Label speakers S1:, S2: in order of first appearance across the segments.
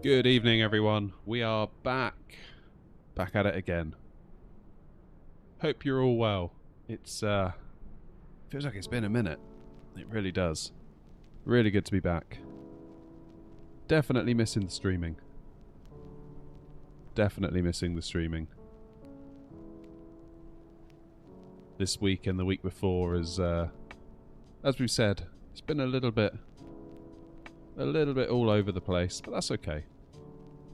S1: Good evening, everyone. We are back at it again. Hope you're all well. It's feels like it's been a minute. It really does. Really good to be back. Definitely missing the streaming. Definitely missing the streaming. This week and the week before is, as we've said, it's been a little bit all over the place, but that's okay.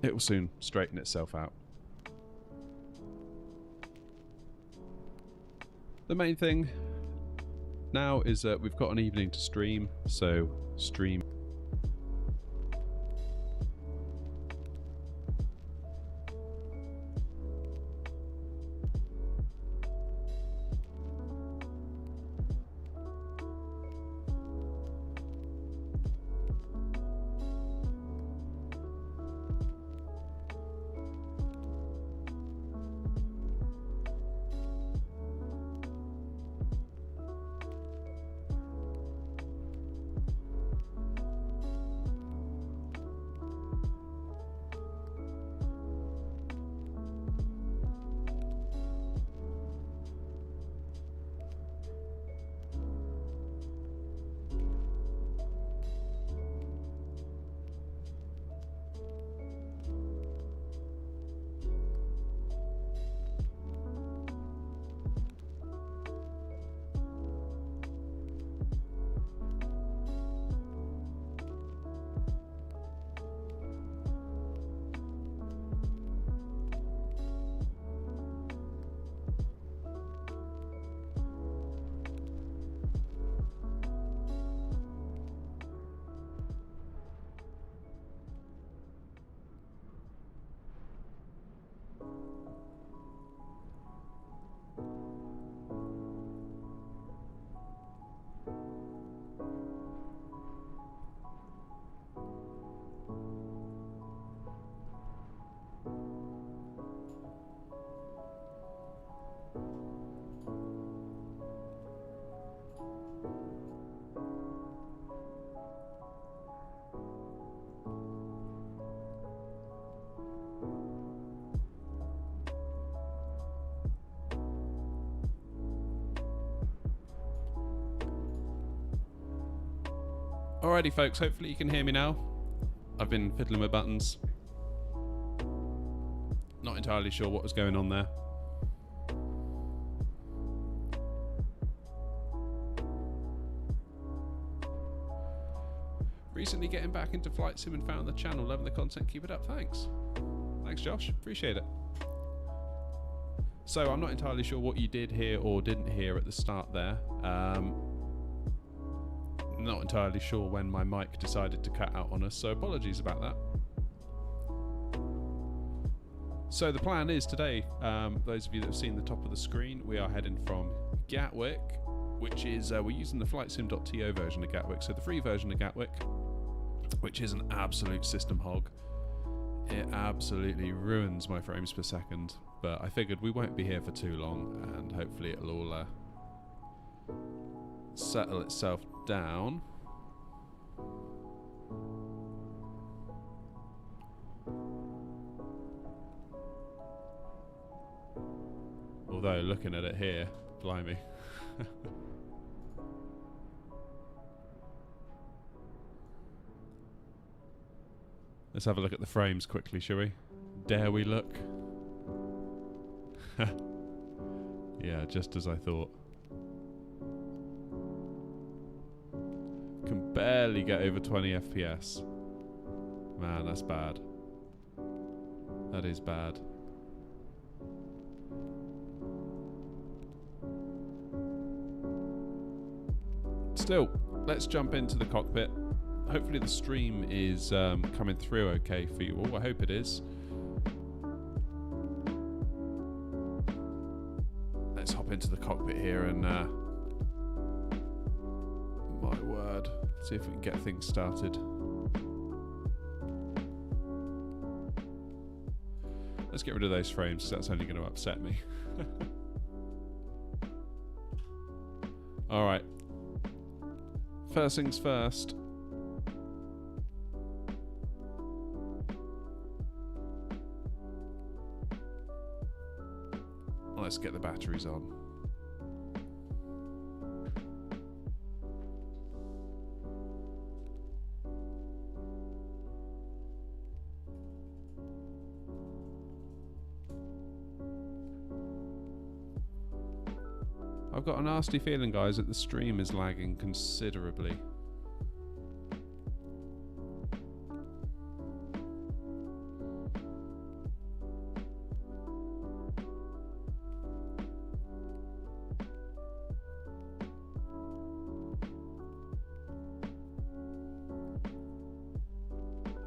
S1: It will soon straighten itself out. The main thing now is that we've got an evening to stream, so stream. Alrighty folks, hopefully you can hear me now. I've been fiddling with buttons. Not entirely sure what was going on there. Recently getting back into Flight Sim and found the channel, loving the content, keep it up, thanks. Thanks Josh, appreciate it. So I'm not entirely sure what you did hear or didn't hear at the start there. Not entirely sure when my mic decided to cut out on us, so apologies about that. So the plan is today, those of you that have seen the top of the screen, we are heading from Gatwick, which is, we're using the flightsim.to version of Gatwick, so the free version of Gatwick, which is an absolute system hog. It absolutely ruins my frames per second, but I figured we won't be here for too long, and hopefully it'll all settle itself down. Although looking at it here, blimey. Let's have a look at the frames quickly, shall we? Dare we look? Yeah, just as I thought. Can barely get over 20 FPS. Man, that's bad. That is bad. Still, let's jump into the cockpit. Hopefully the stream is coming through okay for you all. I hope it is. Let's hop into the cockpit here and my word, see if we can get things started. Let's get rid of those frames, because that's only going to upset me. Alright. First things first. let's get the batteries on. I've got a nasty feeling, guys, that the stream is lagging considerably.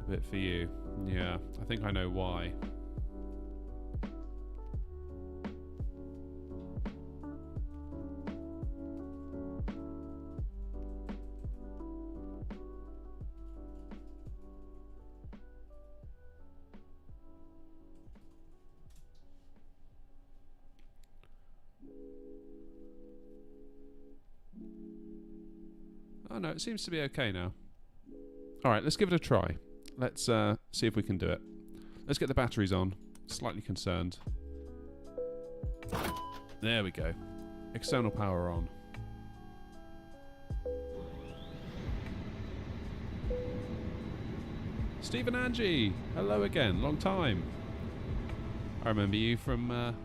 S1: A bit for you. Yeah, I think I know why. Oh no, it seems to be okay now. Alright, let's give it a try. Let's see if we can do it. Let's get the batteries on. Slightly concerned. There we go. External power on. Steve and Angie! Hello again, long time. I remember you from a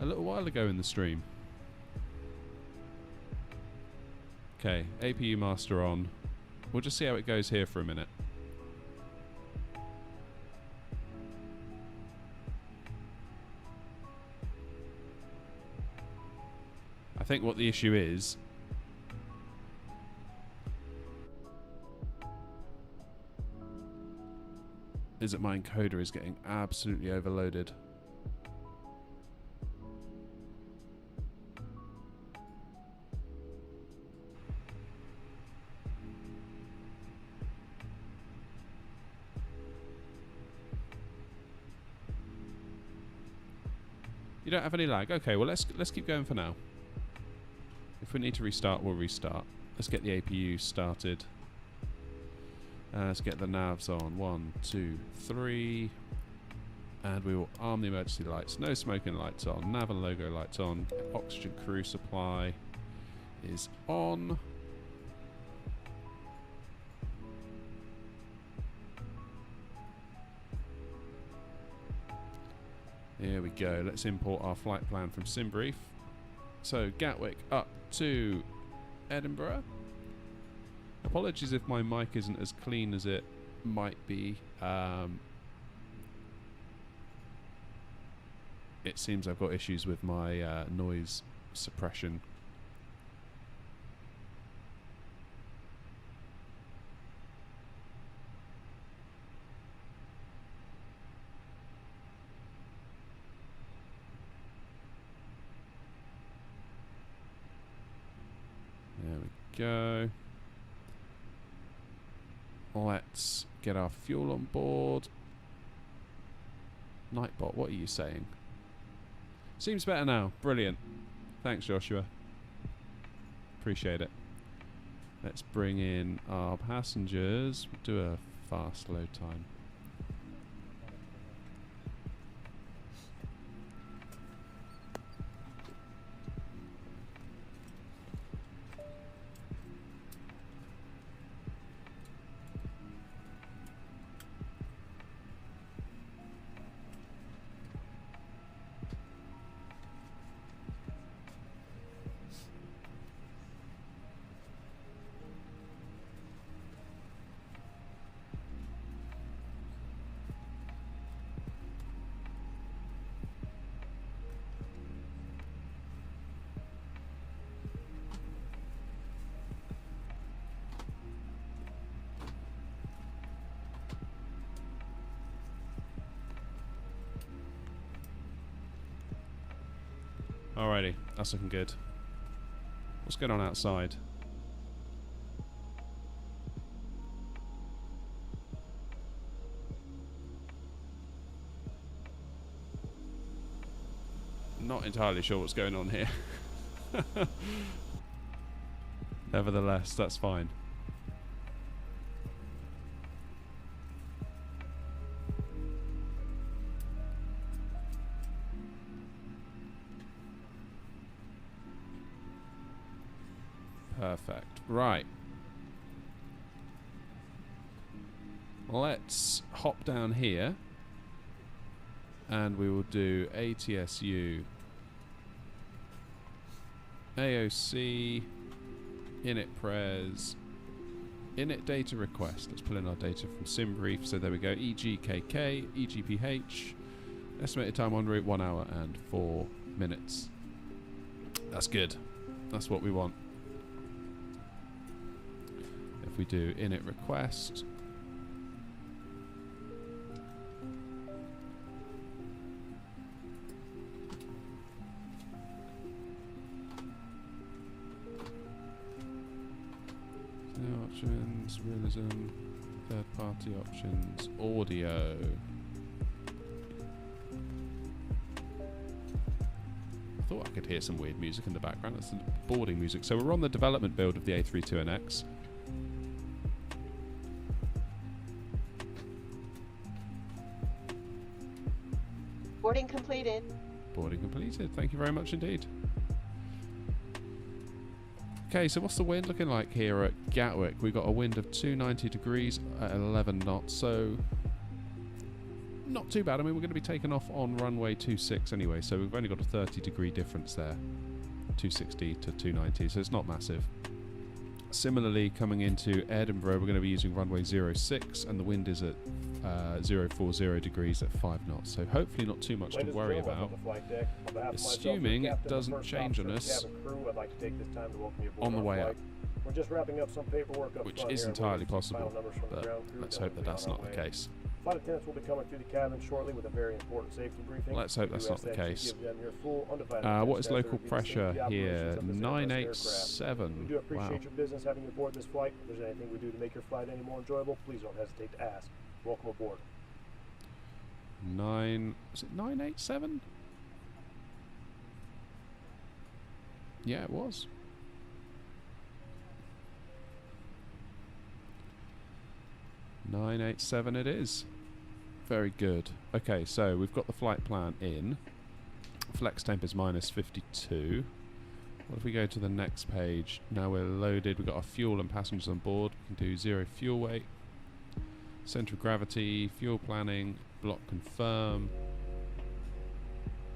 S1: little while ago in the stream. Okay, APU master on. We'll just see how it goes here for a minute. I think what the issue is that my encoder is getting absolutely overloaded. You don't have any lag? Okay, well let's keep going for now. If we need to restart, we'll restart. Let's get the APU started. Let's get the navs on. 1, 2, 3. And we will arm the emergency lights. No smoking lights on. Nav and logo lights on. Oxygen crew supply is on. Here we go. Let's import our flight plan from SimBrief. So Gatwick up to Edinburgh. Apologies if my mic isn't as clean as it might be. It seems I've got issues with my noise suppression. There we go. Let's get our fuel on board. Nightbot, what are you saying? Seems better now. Brilliant. Thanks, Joshua. Appreciate it. Let's bring in our passengers. Do a fast load time. Alrighty, that's looking good. What's going on outside? Not entirely sure what's going on here. Nevertheless, that's fine. Perfect. Right. Let's hop down here and we will do ATSU AOC init pres init data request. Let's pull in our data from SimBrief. So there we go. EGKK, EGPH, estimated time en route 1 hour and 4 minutes. That's good. That's what we want. If we do init request, options, realism, third party options, audio. I thought I could hear some weird music in the background. That's the boarding music. So we're on the development build of the A320nx.
S2: Boarding completed.
S1: Boarding completed. Thank you very much indeed. Okay, so what's the wind looking like here at Gatwick? We've got a wind of 290 degrees at 11 knots, so not too bad. I mean, we're going to be taking off on runway 26 anyway, so we've only got a 30 degree difference there. 260 to 290, so it's not massive. Similarly, coming into Edinburgh, we're going to be using runway 06, and the wind is at 040 degrees at 5 knots, so hopefully not too much to worry about. Assuming it doesn't change on us on the way up,
S3: we're just wrapping up some paperwork up
S1: which is entirely possible, but let's hope that that's not the case.
S3: Flight attendants will be coming through the cabin shortly with a very important safety briefing.
S1: Let's hope that's not the case. What is local pressure here? 987.
S3: We do appreciate
S1: Wow.
S3: your business having you aboard this flight. If there's anything we do to make your flight any more enjoyable, please don't hesitate to ask. Welcome aboard.
S1: Is it 987? Yeah, it was. 987 it is. Very good. Okay, so we've got the flight plan in. Flex temp is minus 52. What if we go to the next page? Now we're loaded. We've got our fuel and passengers on board. We can do 0 fuel weight. Central gravity, fuel planning, block confirm.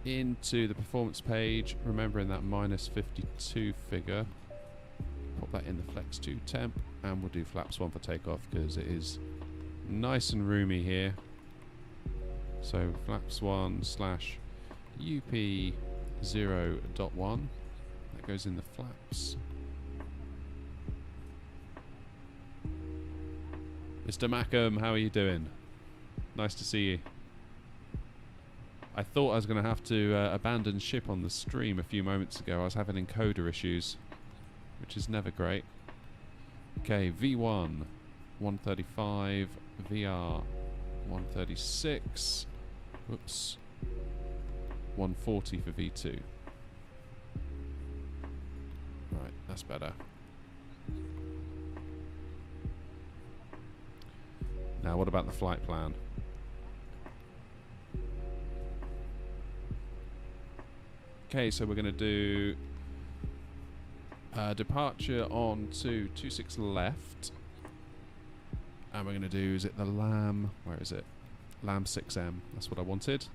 S1: Into the performance page, remembering that minus 52 figure. Pop that in the flex 2 temp, and we'll do flaps 1 for takeoff because it is nice and roomy here. So flaps 1 / UP 0.1. That goes in the flaps. Mr. Mackham, how are you doing? Nice to see you. I thought I was going to have to abandon ship on the stream a few moments ago. I was having encoder issues, which is never great. Okay, V1, 135, VR, 136, whoops, 140 for V2. Right, that's better. Now, what about the flight plan? Okay, so we're going to do departure on to 26 left. And we're going to do, is it the LAM? Where is it? LAM 6M. That's what I wanted.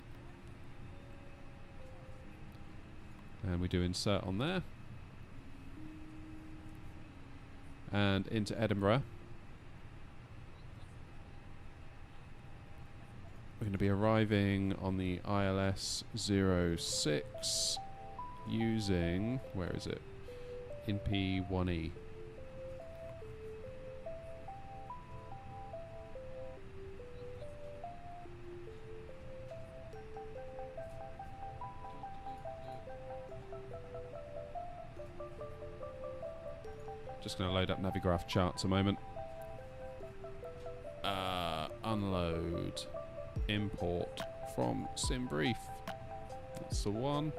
S1: And we do insert on there. And into Edinburgh. We're going to be arriving on the ILS 06 using, where is it? In P1E. Just going to load up Navigraph charts a moment. Unload. Import from SimBrief. That's the one.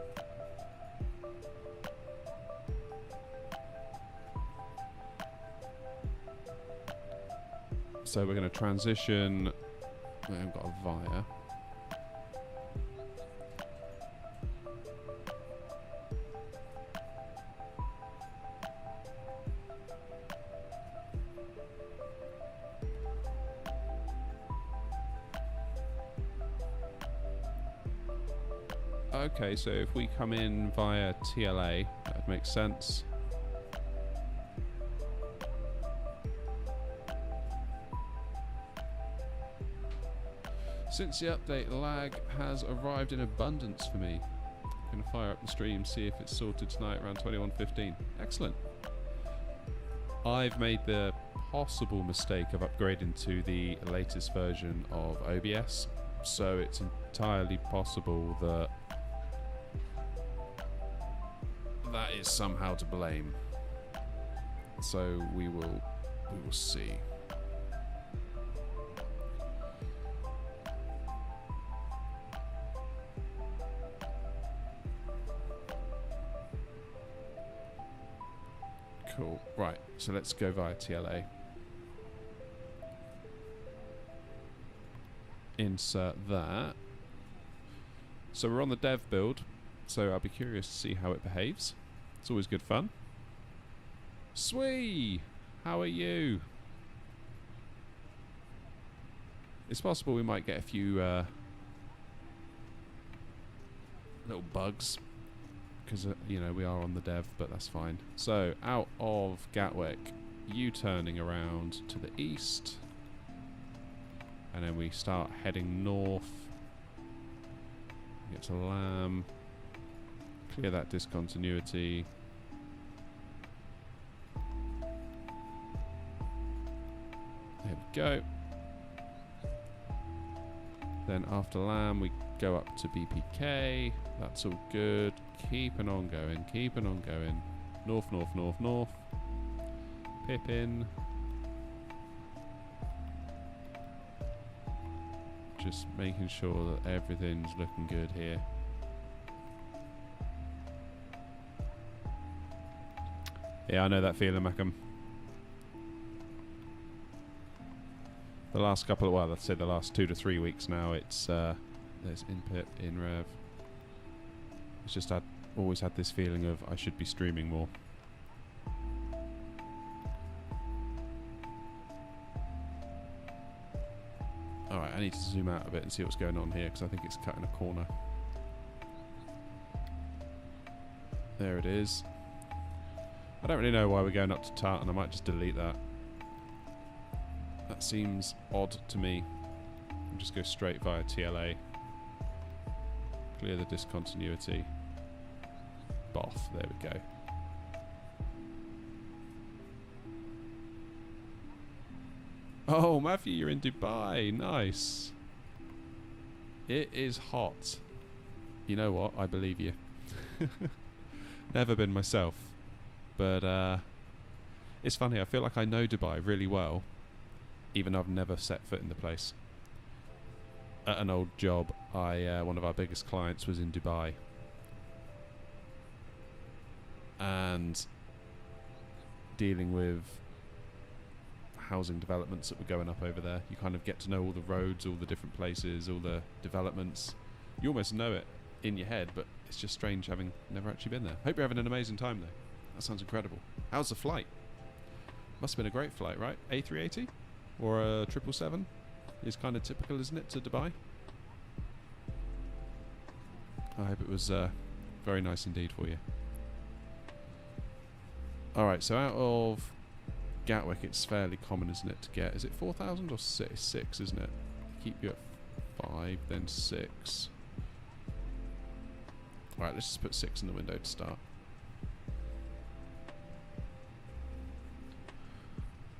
S1: So we're going to transition. We haven't got a via. Okay, so if we come in via TLA, that would make sense. Since the update, lag has arrived in abundance for me. I'm going to fire up the stream, see if it's sorted tonight around 21:15. Excellent. I've made the possible mistake of upgrading to the latest version of OBS, so it's entirely possible that that is somehow to blame. So we will see. Cool. Right, so let's go via TLA. Insert that. So we're on the dev build, so I'll be curious to see how it behaves. It's always good fun. Swee! How are you? It's possible we might get a few little bugs, because you know, we are on the dev, but that's fine. So out of Gatwick, U-turning around to the east, and then we start heading north. Get to Lamb, clear that discontinuity. There we go. Then after Lamb we go up to BPK. That's all good. Keeping on going, keeping on going. North, north, north, north. Pippin. Just making sure that everything's looking good here. Yeah, I know that feeling, Macam. The last couple of, well, let's say the last 2 to 3 weeks now, it's there's in-pip, in-rev. It's just I've always had this feeling of I should be streaming more. Alright, I need to zoom out a bit and see what's going on here, because I think it's cutting a corner. There it is. I don't really know why we're going up to Tartan. I might just delete that. That seems odd to me. I'll just go straight via TLA. Clear the discontinuity. Boff. There we go. Oh, Matthew, you're in Dubai. Nice. It is hot. You know what? I believe you. Never been myself. But it's funny. I feel like I know Dubai really well, even though I've never set foot in the place. At an old job, one of our biggest clients was in Dubai. And dealing with housing developments that were going up over there, you kind of get to know all the roads, all the different places, all the developments. You almost know it in your head, but it's just strange having never actually been there. Hope you're having an amazing time though. That sounds incredible. How's the flight? Must have been a great flight, right? A380 or a 777 is kind of typical, isn't it, to Dubai? I hope it was very nice indeed for you. Alright, so out of Gatwick, it's fairly common, isn't it, to get... Is it 4,000 or 6, isn't it? Keep you at 5, then 6. Alright, let's just put 6 in the window to start.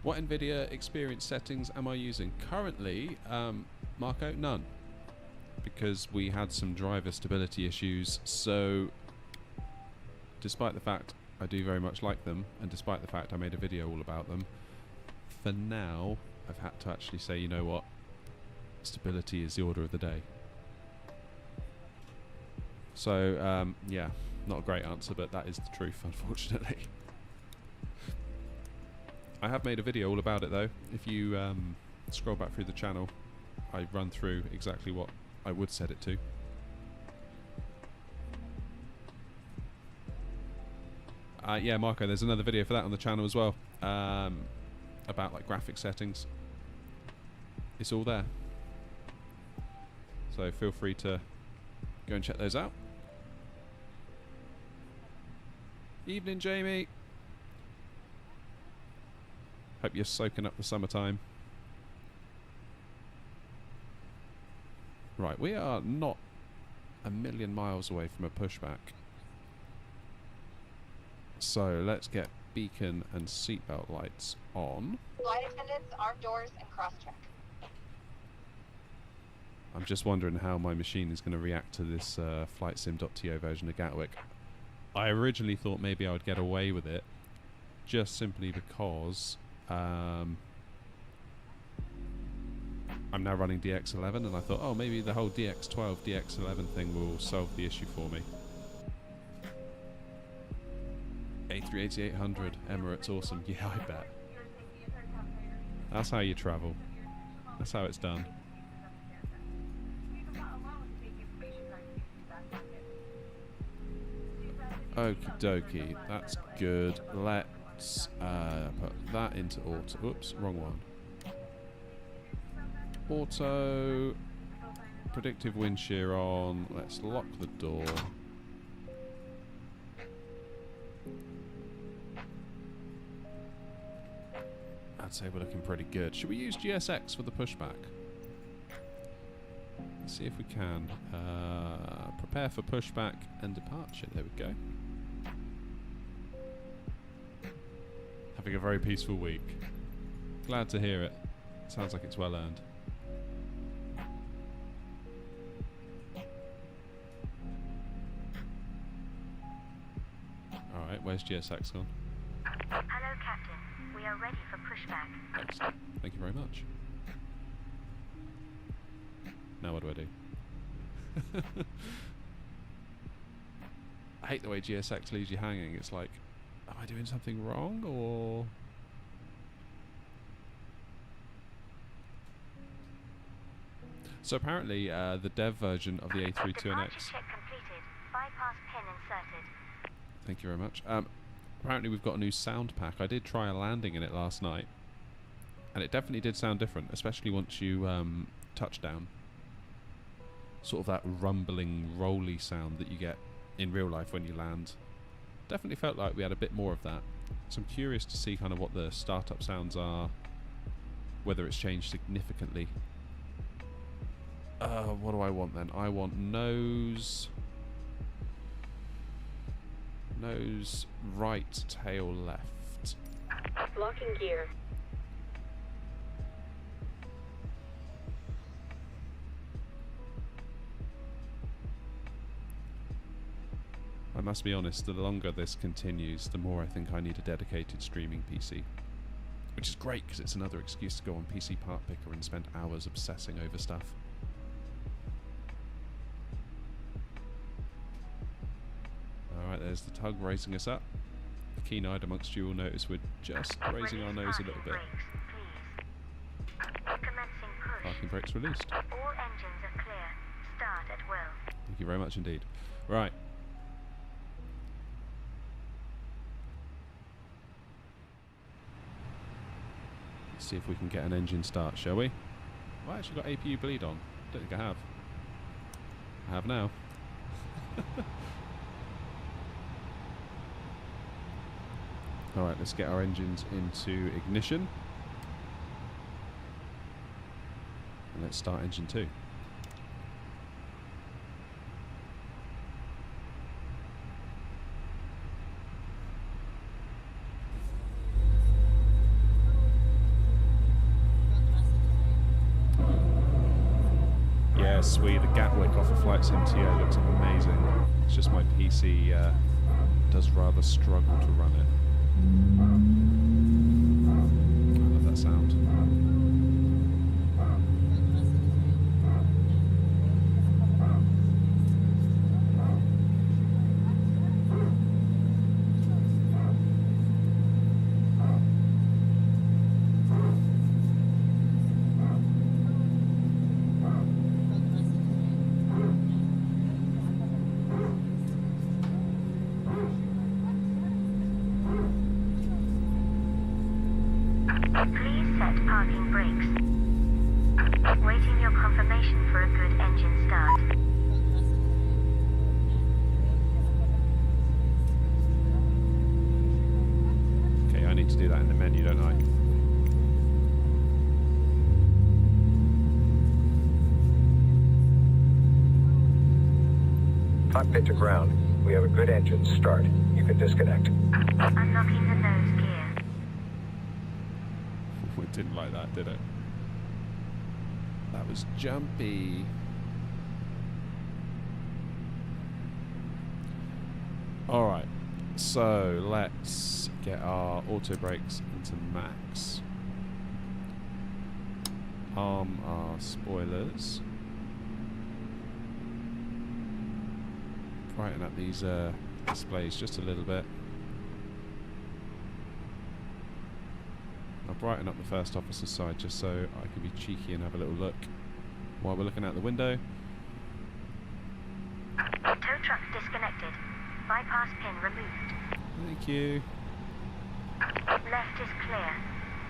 S1: What Nvidia experience settings am I using? Currently, Marco, none. Because we had some driver stability issues, so despite the fact I do very much like them, and despite the fact I made a video all about them, for now I've had to actually say, you know what, stability is the order of the day. So yeah, not a great answer, but that is the truth, unfortunately. I have made a video all about it though. If you scroll back through the channel, I run through exactly what I would set it to. Yeah, Marco, there's another video for that on the channel as well, about like graphic settings. It's all there, so feel free to go and check those out. Evening, Jamie. Hope you're soaking up the summertime. Right, we are not a million miles away from a pushback. So let's get beacon and seatbelt lights on.
S2: Flight attendants, arm doors, and cross-check.
S1: I'm just wondering how my machine is going to react to this FlightSim.to version of Gatwick. I originally thought maybe I would get away with it, just simply because I'm now running DX11, and I thought, oh, maybe the whole DX12, DX11 thing will solve the issue for me. A380-800, Emirates, awesome. Yeah, I bet. That's how you travel. That's how it's done. Okie dokie, that's good. Let's put that into auto. Oops, wrong one. Auto. Predictive wind shear on. Let's lock the door. I'd say we're looking pretty good. Should we use GSX for the pushback? Let's see if we can. Prepare for pushback and departure. There we go. Having a very peaceful week. Glad to hear it. Sounds like it's well earned. Alright, where's GSX gone?
S4: Hello, Captain. We are ready for pushback.
S1: Excellent. Thank you very much. Now what do I do? I hate the way GSX leaves you hanging. It's like, am I doing something wrong, or... So apparently the dev version of the A320X...
S4: Departure check completed. Bypass pin inserted.
S1: Thank you very much. Apparently we've got a new sound pack. I did try a landing in it last night, and it definitely did sound different, especially once you touch down. Sort of that rumbling, rolly sound that you get in real life when you land. Definitely felt like we had a bit more of that. So I'm curious to see kind of what the startup sounds are, whether it's changed significantly. What do I want then? I want nose right, tail left.
S2: Locking gear.
S1: I must be honest, the longer this continues, the more I think I need a dedicated streaming PC. Which is great, because it's another excuse to go on PC Part Picker and spend hours obsessing over stuff. Alright, there's the tug raising us up. The keen-eyed amongst you will notice we're just raising our nose a little bit. Parking brakes released.
S4: All engines are clear. Start at will.
S1: Thank you very much indeed. Right. Let's see if we can get an engine start, shall we? Have I actually got APU bleed on? Don't think I have. I have now. Alright, let's get our engines into ignition. And let's start engine 2. Sweet, the Gatwick off of FlightSim.to looks amazing. It's just my PC does rather struggle to run it. I love that sound. menu, don't I?
S5: Cockpit to ground. We have a good engine start. You can disconnect.
S4: Unlocking the nose gear.
S1: It didn't like that, did it? That was jumpy. Alright, so let's get our auto brakes into max. Arm our spoilers. Brighten up these displays just a little bit. I'll brighten up the first officer's side just so I can be cheeky and have a little look while we're looking out the window.
S4: Tow truck disconnected. Bypass pin removed.
S1: Thank you.
S4: Left is clear.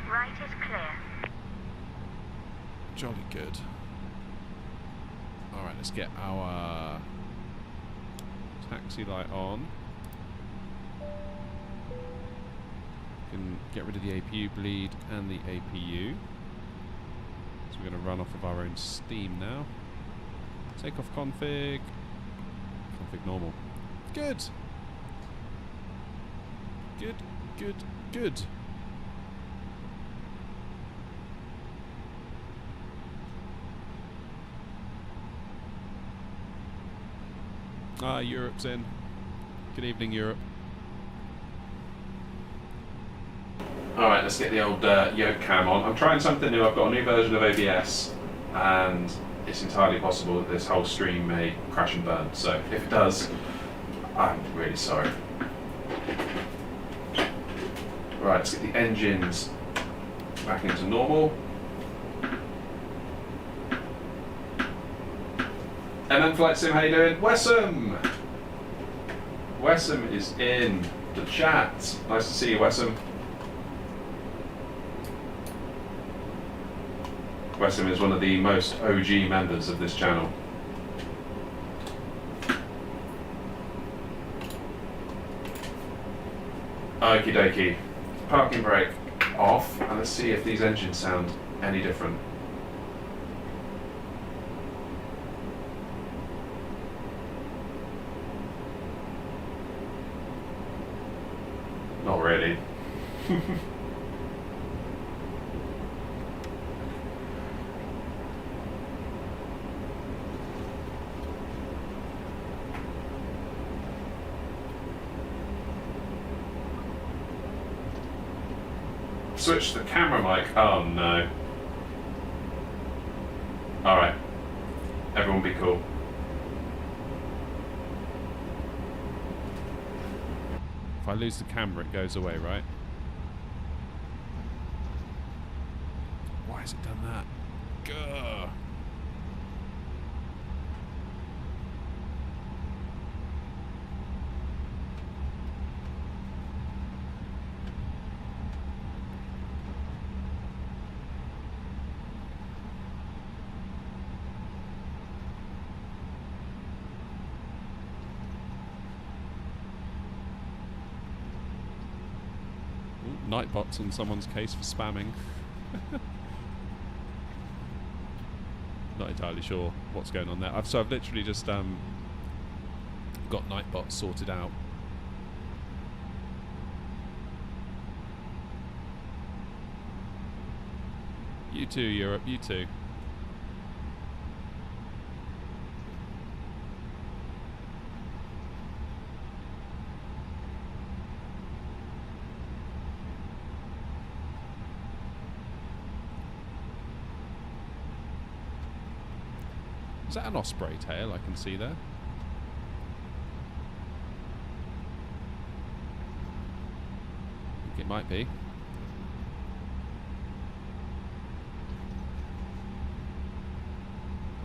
S4: Right is clear.
S1: Jolly good. Alright, let's get our taxi light on. Can get rid of the APU bleed and the APU. So we're going to run off of our own steam now. Take off config. Config normal. Good. Good, good, good. Ah, Europe's in. Good evening, Europe. Alright, let's get the old yoke cam on. I'm trying something new. I've got a new version of OBS, and it's entirely possible that this whole stream may crash and burn. So if it does, I'm really sorry. Right, let's get the engines back into normal. Flight Sim, how you doing? Wessam! Wessam is in the chat. Nice to see you, Wessam. Wessam is one of the most OG members of this channel. Okie dokie. Parking brake off, and let's see if these engines sound any different. Not really. Switch the camera mic. Oh no. Alright. Everyone be cool. If I lose the camera, it goes away, right? Why has it done that? Gah. Nightbots on someone's case for spamming. Not entirely sure what's going on there. I've literally just got Nightbots sorted out. You too, Europe, you too. Is that an osprey tail I can see there? I think it might be.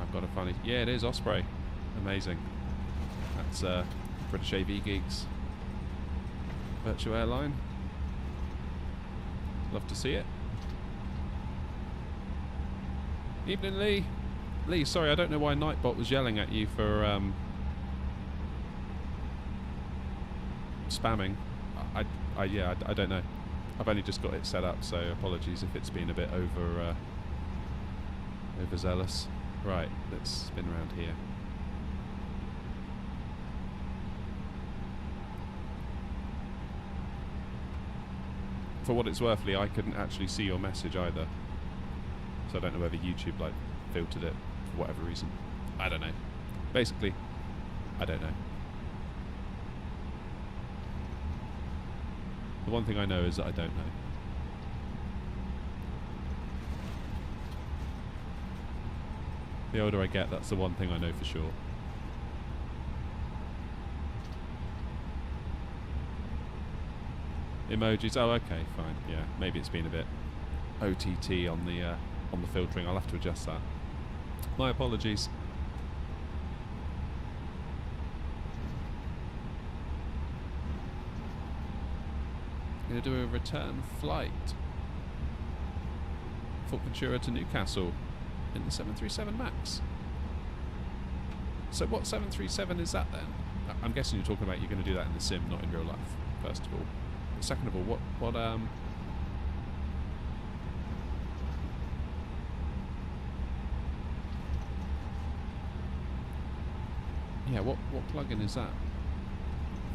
S1: I've got a funny... Yeah, it is osprey. Amazing. That's British AV Geeks. Virtual airline. Love to see it. Evening, Lee. Lee, sorry, I don't know why Nightbot was yelling at you for spamming. I don't know. I've only just got it set up, so apologies if it's been a bit overzealous. Right, let's spin around here. For what it's worth, Lee, I couldn't actually see your message either. So I don't know whether YouTube like filtered it for whatever reason. I don't know. Basically, I don't know. The one thing I know is that I don't know. The older I get, that's the one thing I know for sure. Emojis. Oh, okay, fine. Yeah, maybe it's been a bit OTT on the filtering. I'll have to adjust that. My apologies. Going to do a return flight. Fort Ventura to Newcastle in the 737 MAX. So what 737 is that then? I'm guessing you're talking about you're going to do that in the sim, not in real life, first of all. But second of all, what yeah, what plugin is that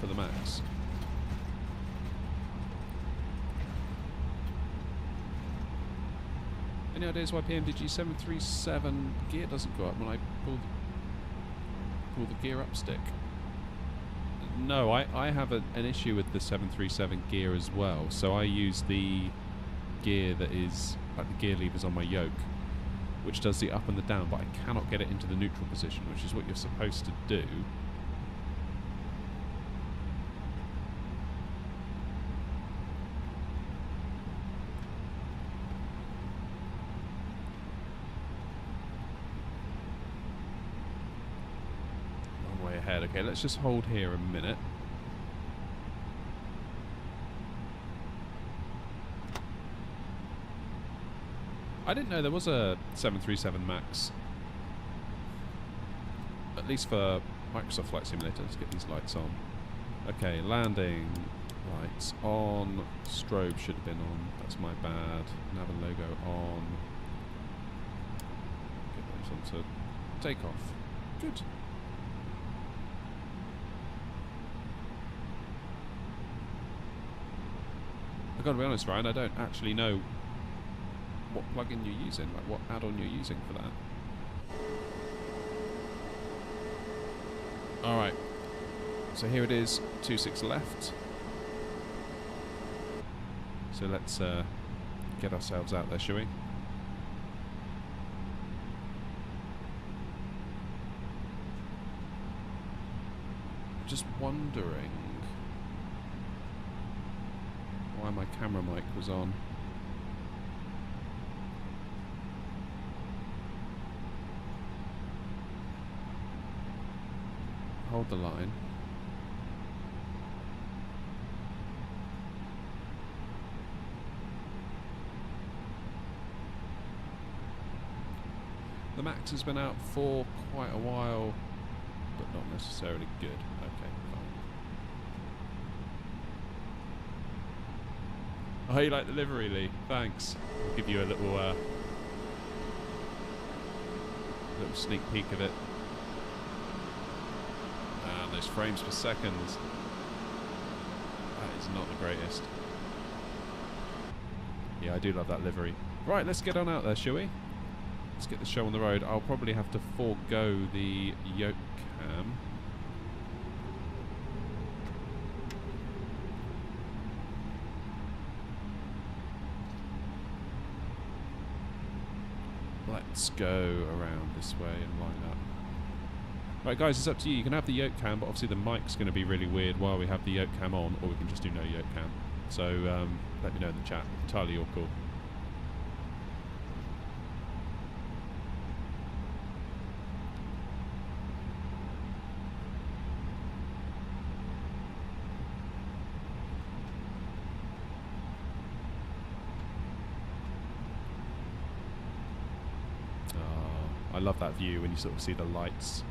S1: for the Max? Any ideas why PMDG 737 gear doesn't go up when I pull the gear up stick? No, I have an issue with the 737 gear as well. So I use the gear that is like the gear levers on my yoke, which does the up and the down, but I cannot get it into the neutral position, which is what you're supposed to do. Long way ahead. Okay, let's just hold here a minute. I didn't know there was a 737 MAX, at least for Microsoft Flight Simulator. Let's get these lights on. Okay, landing lights on. Strobe should have been on. That's my bad. Nav and logo on. Get those on to take off. Good. I've got to be honest, Ryan, I don't actually know what plugin you're using, like what add-on you're using for that. Alright, so here it is, 26 left. So let's get ourselves out there, shall we? Just wondering why my camera mic was on. Hold the line. The Max has been out for quite a while, but not necessarily good. Okay, fine. Oh, you like the livery, Lee? Thanks. I'll give you a little sneak peek of it. Those frames per second, that is not the greatest. Yeah, I do love that livery. Right, let's get on out there, shall we? Let's get the show on the road. I'll probably have to forego the yoke cam. Let's go around this way and line up. Right, guys, it's up to you. You can have the yoke cam, but obviously the mic's going to be really weird while we have the yoke cam on, or we can just do no yoke cam. So let me know in the chat. Entirely your call. I love that view when you sort of see the lights.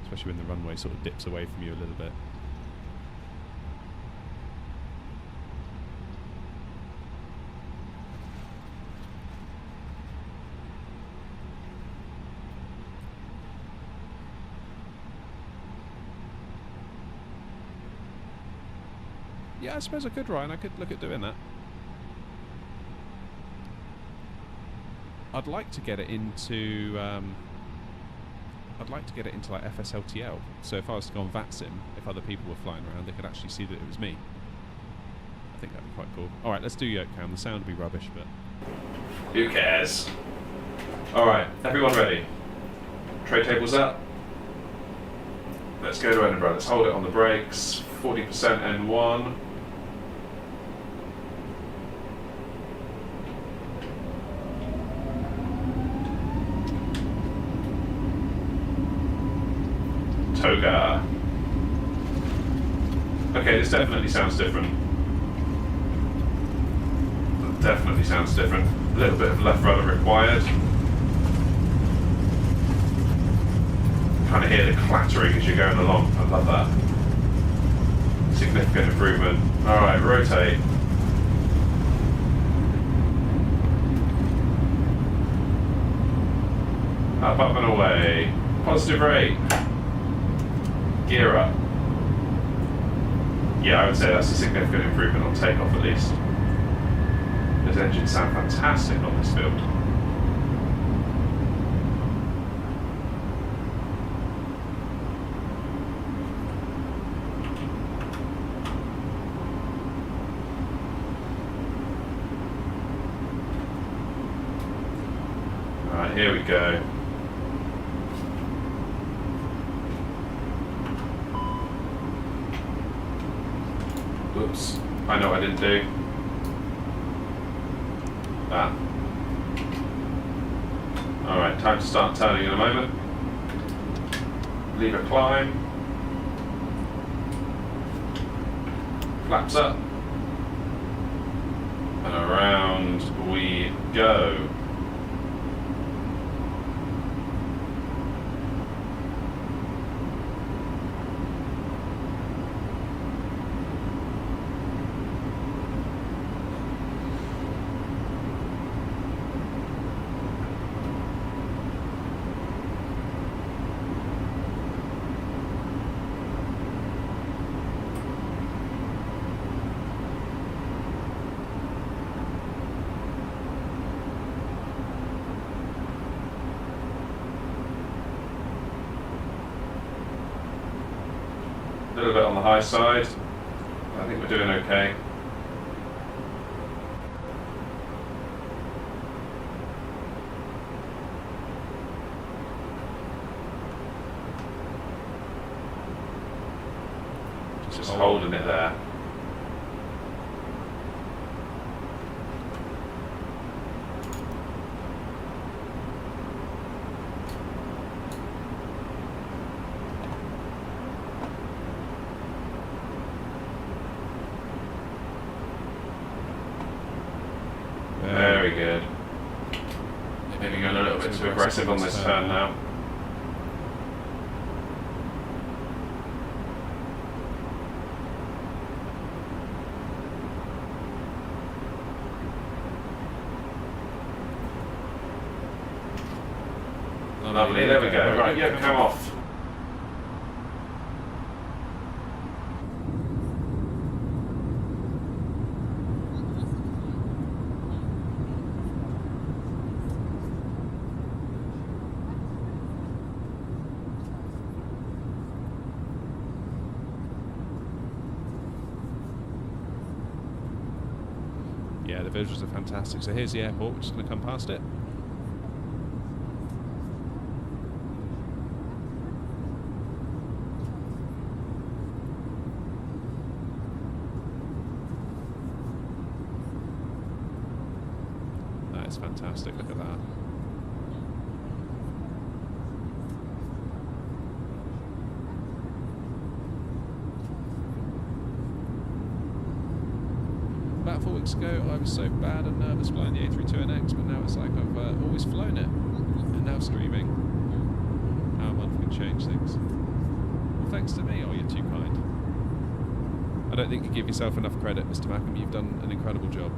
S1: Especially when the runway sort of dips away from you a little bit. Yeah, I suppose I could, Ryan. I could look at doing that. I'd like to get it into. I'd like to get it into like FSLTL. So if I was to go on VATSIM, if other people were flying around, they could actually see that it was me. I think that'd be quite cool. All right, let's do yoke cam. The sound will be rubbish, but who cares? All right, everyone ready? Tray tables up. Let's go to Edinburgh. Let's hold it on the brakes. 40% N1. Toga. Okay, this definitely sounds different. Definitely sounds different. A little bit of left rudder required. Kind of hear the clattering as you're going along. I love that. Significant improvement. Alright, rotate. Up, up and away. Positive rate. Gear up. Yeah, I would say that's a significant improvement on takeoff at least. Those engines sound fantastic on this field. Alright, here we go. Oops, I know what I didn't do. That. Alright, time to start turning in a moment. Lever climb. Flaps up. And around we go. A little bit on the high side. I think we're doing okay. Just holding it there. Very good. Maybe going a little bit too aggressive on this turn now. Lovely, there we go. Right, yeah, come off. Yeah, the visuals are fantastic. So here's the airport, we're just going to come past it. That is fantastic, look at that. About 4 weeks ago, I was so bad and nervous flying the A320NX, but now it's like I've always flown it, and now streaming. How a month can change things. Well, thanks to me. Oh, you're too kind. I don't think you give yourself enough credit, Mr. Mackham. You've done an incredible job.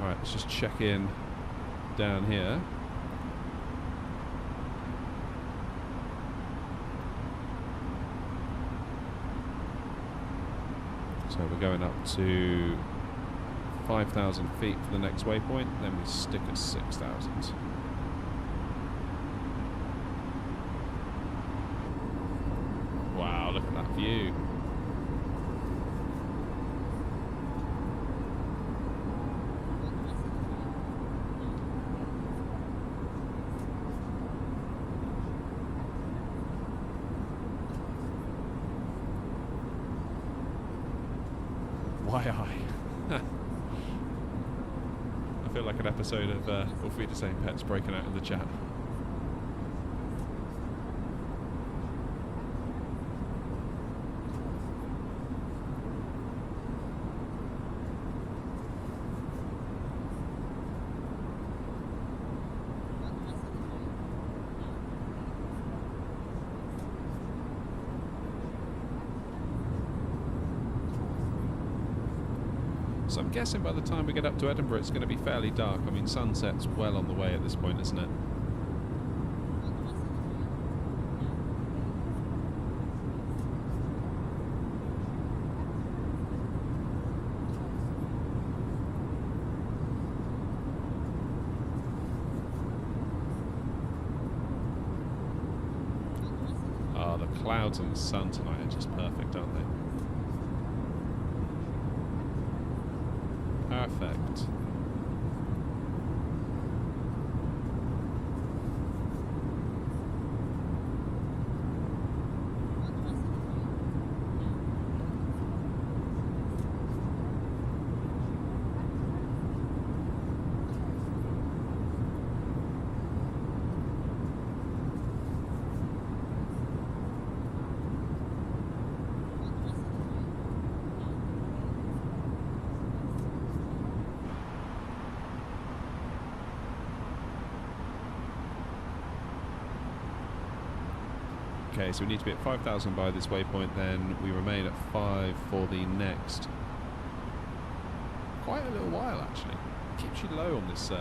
S1: Alright, let's just check in down here. So we're going up to 5,000 feet for the next waypoint, then we stick at 6,000. Wow, look at that view. Why I feel like an episode of All Feed the Same Pets breaking out in the chat. So I'm guessing by the time we get up to Edinburgh it's going to be fairly dark. I mean, sunset's well on the way at this point, isn't it? Ah, the clouds and the sun tonight are just perfect, aren't they? Perfect. Okay, so we need to be at 5,000 by this waypoint, then we remain at 5 for the next quite a little while actually. It keeps you low on this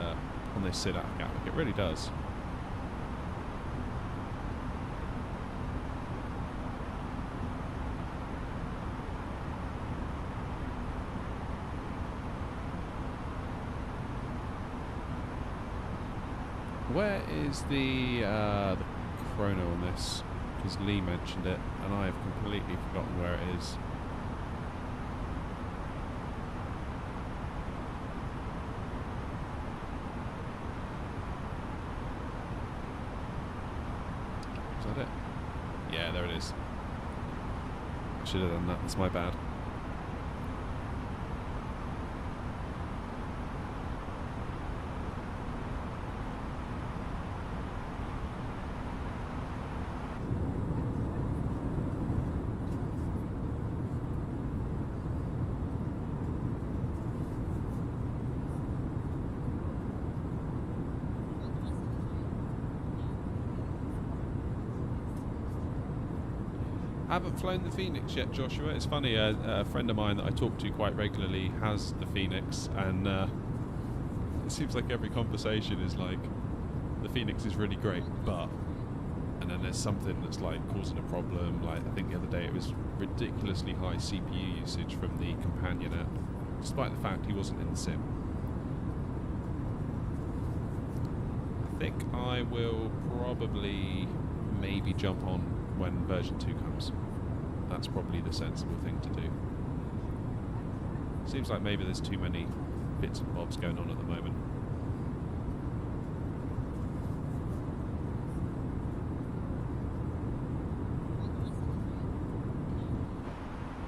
S1: sit out of Gatwick, it really does. Where is the chrono on this? Because Lee mentioned it, and I have completely forgotten where it is. Is that it? Yeah, there it is. I should have done that, that's my bad. I haven't flown the Phoenix yet, Joshua. It's funny, a friend of mine that I talk to quite regularly has the Phoenix, and it seems like every conversation is like, the Phoenix is really great, but, and then there's something that's like causing a problem. Like, I think the other day it was ridiculously high CPU usage from the companion app, despite the fact he wasn't in the sim. I think I will probably maybe jump on when version 2 comes. That's probably the sensible thing to do. Seems like maybe there's too many bits and bobs going on at the moment.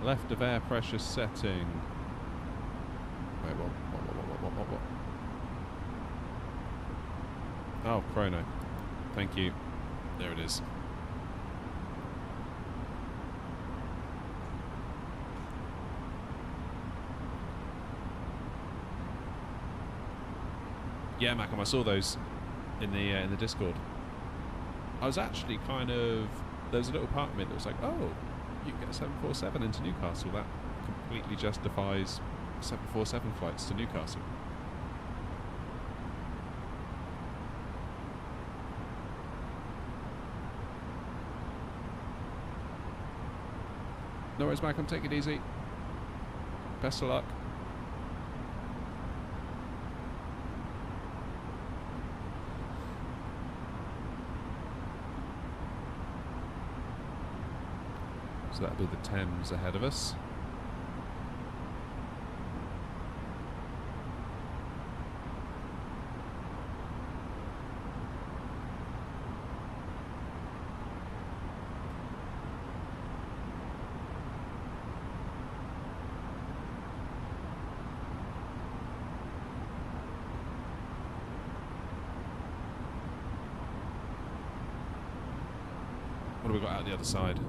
S1: Left of air pressure setting. Wait, what? Oh, chrono. Thank you. There it is. Yeah, Malcolm, I saw those in the Discord. I was actually kind of, there was a little part of me that was like, oh, you can get a 747 into Newcastle. That completely justifies 747 flights to Newcastle. No worries, Malcolm, take it easy. Best of luck. So that'll be the Thames ahead of us. What have we got out the other side?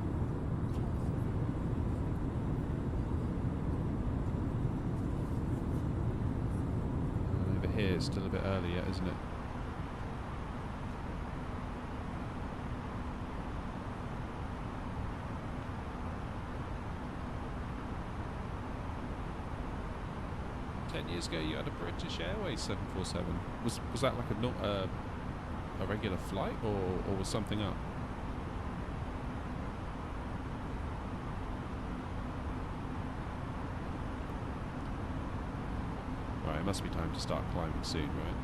S1: Over here, it's still a bit early yet, isn't it? Years ago, you had a British Airways 747. Was that like a regular flight, or was something up? Right, it must be time to start climbing soon, right?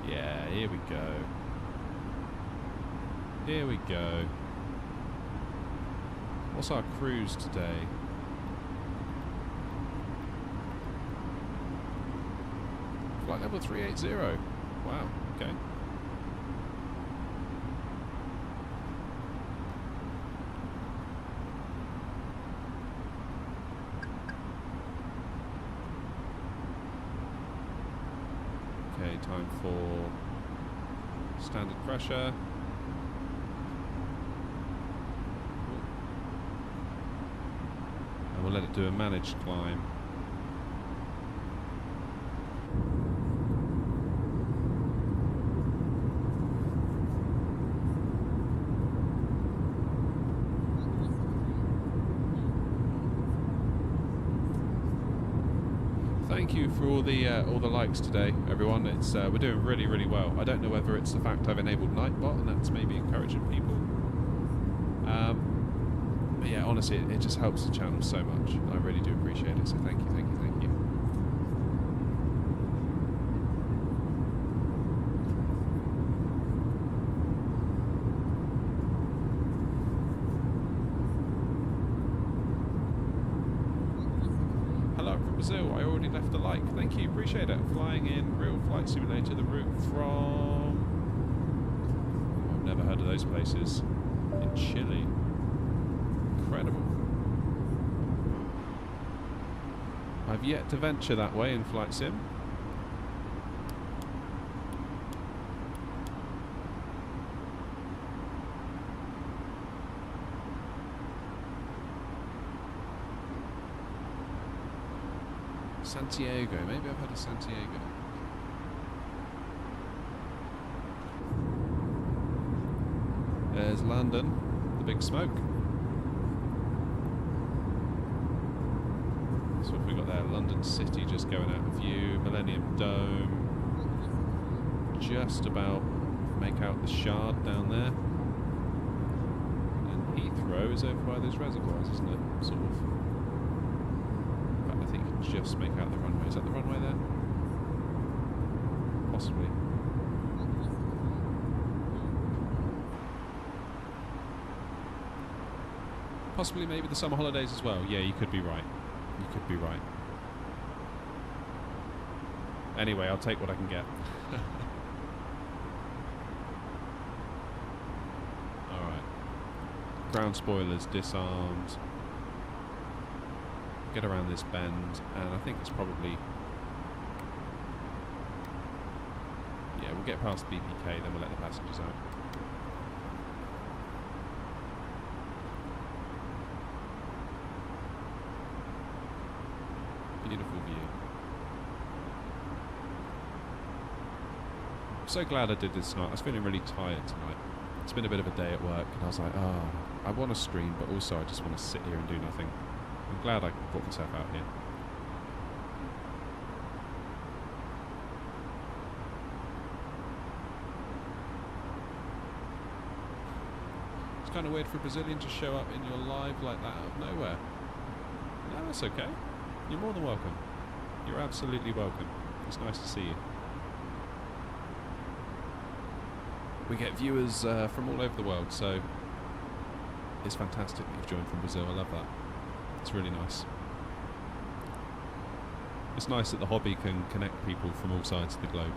S1: Yeah, here we go. Here we go. What's our cruise today? Flight level 380. Wow, okay. Okay, time for standard pressure. And we'll let it do a managed climb. Thank you for all the likes today, everyone. It's we're doing really, really well. I don't know whether it's the fact I've enabled Nightbot and that's maybe encouraging people. But yeah, honestly, it just helps the channel so much. I really do appreciate it. So thank you, thank you, thank you. Brazil, I already left a like. Thank you, appreciate it. Flying in Real Flight Simulator, the route from... I've never heard of those places. In Chile. Incredible. I've yet to venture that way in Flight Sim. Santiago, maybe I've heard of Santiago. There's London, the big smoke. So what have we got there? London City just going out of view. Millennium Dome. Just about make out the Shard down there. And Heathrow is over by those reservoirs, isn't it? Sort of. I think you can just make out the runway. Is that the runway there? Possibly. Possibly maybe the summer holidays as well. Yeah, you could be right. You could be right. Anyway, I'll take what I can get. Alright. Ground spoilers disarmed. Get around this bend, and I think it's probably... Yeah, we'll get past BPK, then we'll let the passengers out. Beautiful view. I'm so glad I did this tonight. I was feeling really tired tonight. It's been a bit of a day at work, and I was like, oh, I want to stream, but also I just want to sit here and do nothing. I'm glad I brought myself out here. It's kind of weird for a Brazilian to show up in your live like that out of nowhere. No, that's okay. You're more than welcome. You're absolutely welcome. It's nice to see you. We get viewers from all over the world, so it's fantastic that you've joined from Brazil. I love that. It's really nice. It's nice that the hobby can connect people from all sides of the globe.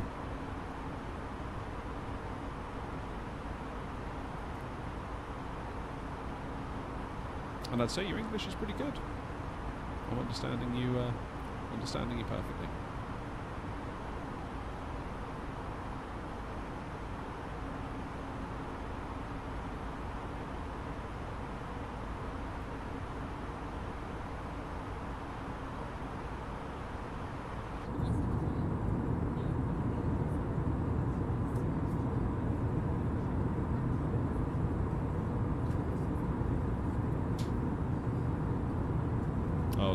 S1: And I'd say your English is pretty good. I'm understanding you perfectly.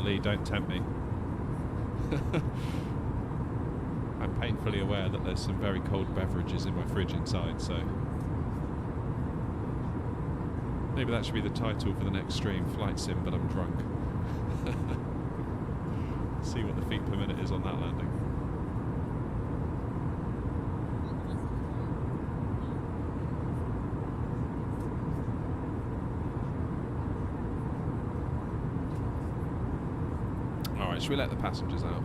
S1: Lee, don't tempt me. I'm painfully aware that there's some very cold beverages in my fridge inside, so maybe that should be the title for the next stream, Flight Sim, but I'm drunk. See what the feet per minute is on that landing. Should we let the passengers out?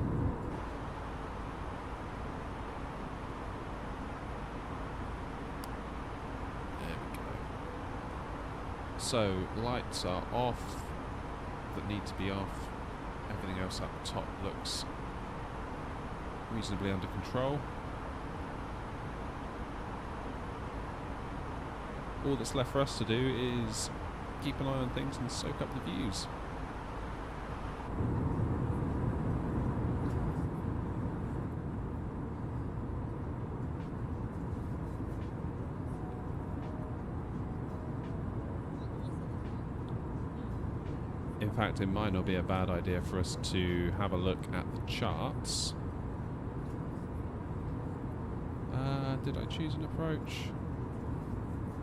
S1: There we go. So, lights are off that need to be off. Everything else up top looks reasonably under control. All that's left for us to do is keep an eye on things and soak up the views. In fact, it might not be a bad idea for us to have a look at the charts. Did I choose an approach?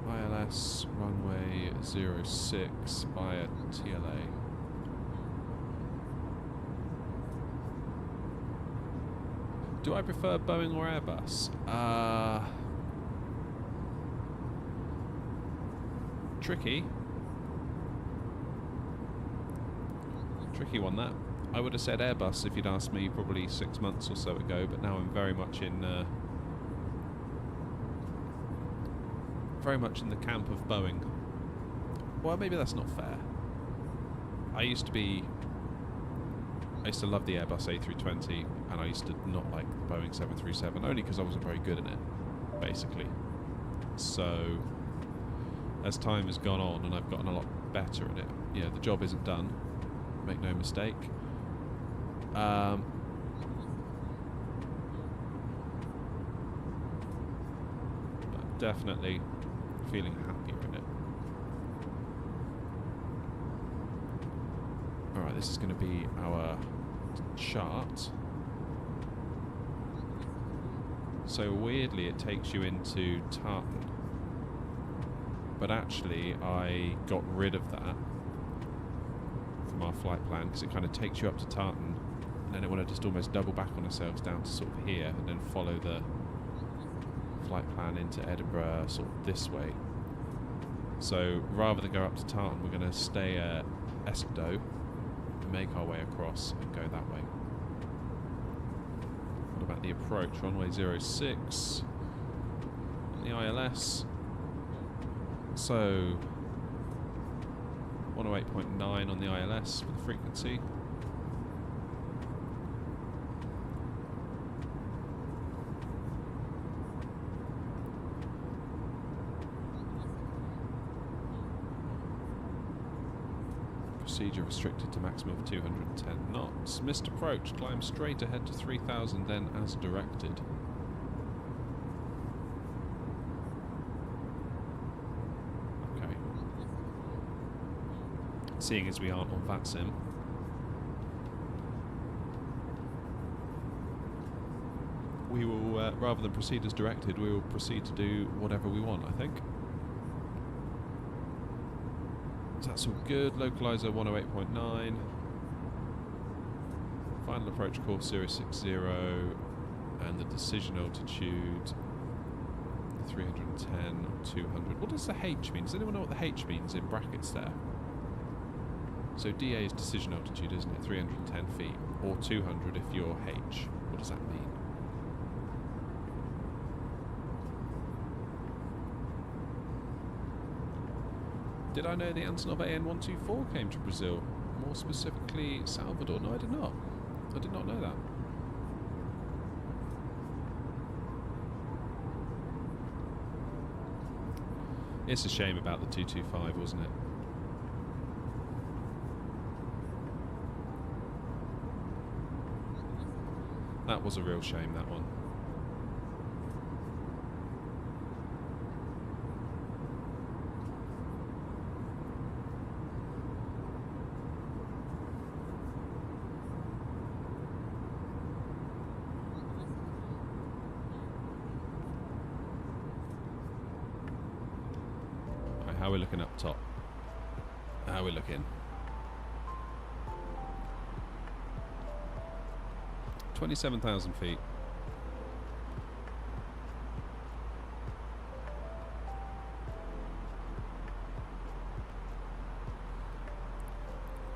S1: ILS runway 06 via TLA. Do I prefer Boeing or Airbus? Tricky. Tricky one, that. I would have said Airbus if you'd asked me probably 6 months or so ago, but now I'm very much in the camp of Boeing. Well, maybe that's not fair. I used to love the Airbus A320, and I used to not like the Boeing 737, only because I wasn't very good in it, basically. So, as time has gone on and I've gotten a lot better at it, you know, the job isn't done. Make no mistake. But definitely feeling happier in it. Alright, this is going to be our chart. So weirdly it takes you into Tartan, but actually I got rid of that from our flight plan because it kind of takes you up to Tartan and then it want to just almost double back on ourselves down to sort of here and then follow the flight plan into Edinburgh sort of this way. So rather than go up to Tartan, we're going to stay at Esquerdo and make our way across and go that way. What about the approach? Runway 06 and the ILS. So 108.9 on the ILS for the frequency. Procedure restricted to maximum of 210 knots. Missed approach. Climb straight ahead to 3000, then as directed. Okay. Seeing as we aren't on VATSIM, we will, rather than proceed as directed, we will proceed to do whatever we want, I think. So that's all good. Localizer 108.9. Final approach course 060 and the decision altitude 310 or 200. What does the H mean? Does anyone know what the H means in brackets there? So DA is decision altitude, isn't it? 310 feet or 200 if you're H. What does that mean? Did I know the Antonov AN124 came to Brazil? More specifically, Salvador? No, I did not. I did not know that. It's a shame about the 225, wasn't it? That was a real shame, that one. How are we looking up top? How are we looking? 27,000 feet.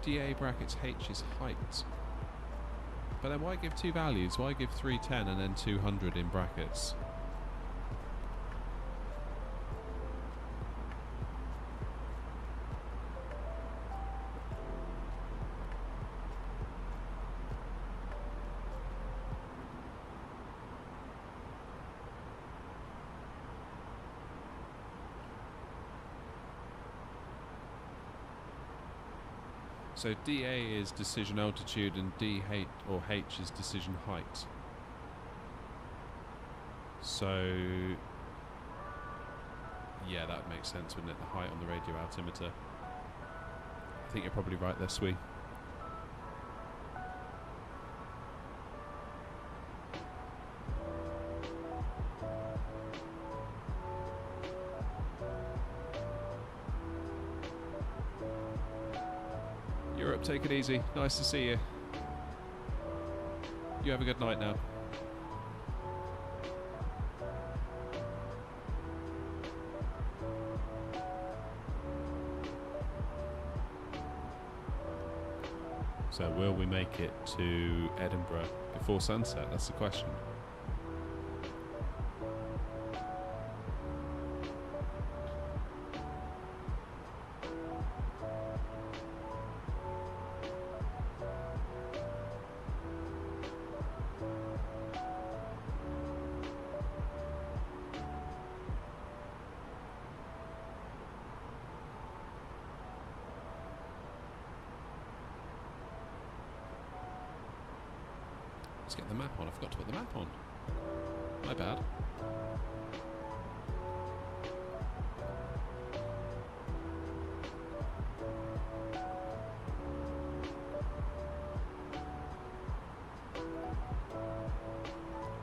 S1: DA brackets H is height. But then why give two values? Why give 310 and then 200 in brackets? So DA is decision altitude and DH or H is decision height. So yeah, that would make sense, wouldn't it? The height on the radio altimeter. I think you're probably right there, Swee. Europe, take it easy. Nice to see you. You have a good night now. So will we make it to Edinburgh before sunset? That's the question. Let's get the map on. I forgot to put the map on. My bad.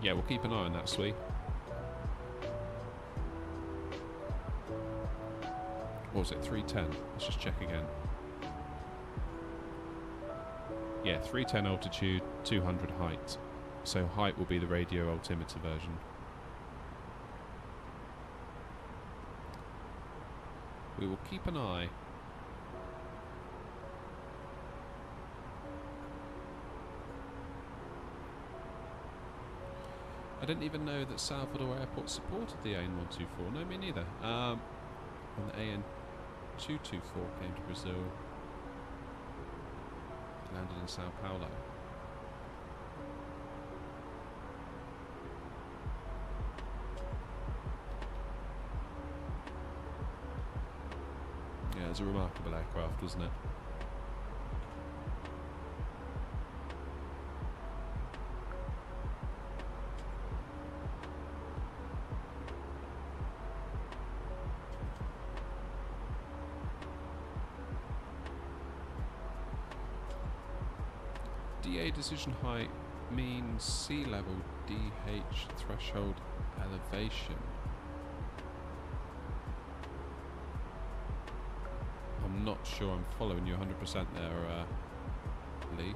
S1: Yeah, we'll keep an eye on that, Swee. What was it, 310? Let's just check again. Yeah, 310 altitude, 200 height. So height will be the radio altimeter version. We will keep an eye. I didn't even know that Salvador Airport supported the AN124. No, me neither. When the AN224 came to Brazil, landed in Sao Paulo. Yeah, it was a remarkable aircraft, wasn't it? DA decision height means sea level, DH threshold elevation. I'm not sure I'm following you 100% there, Lee.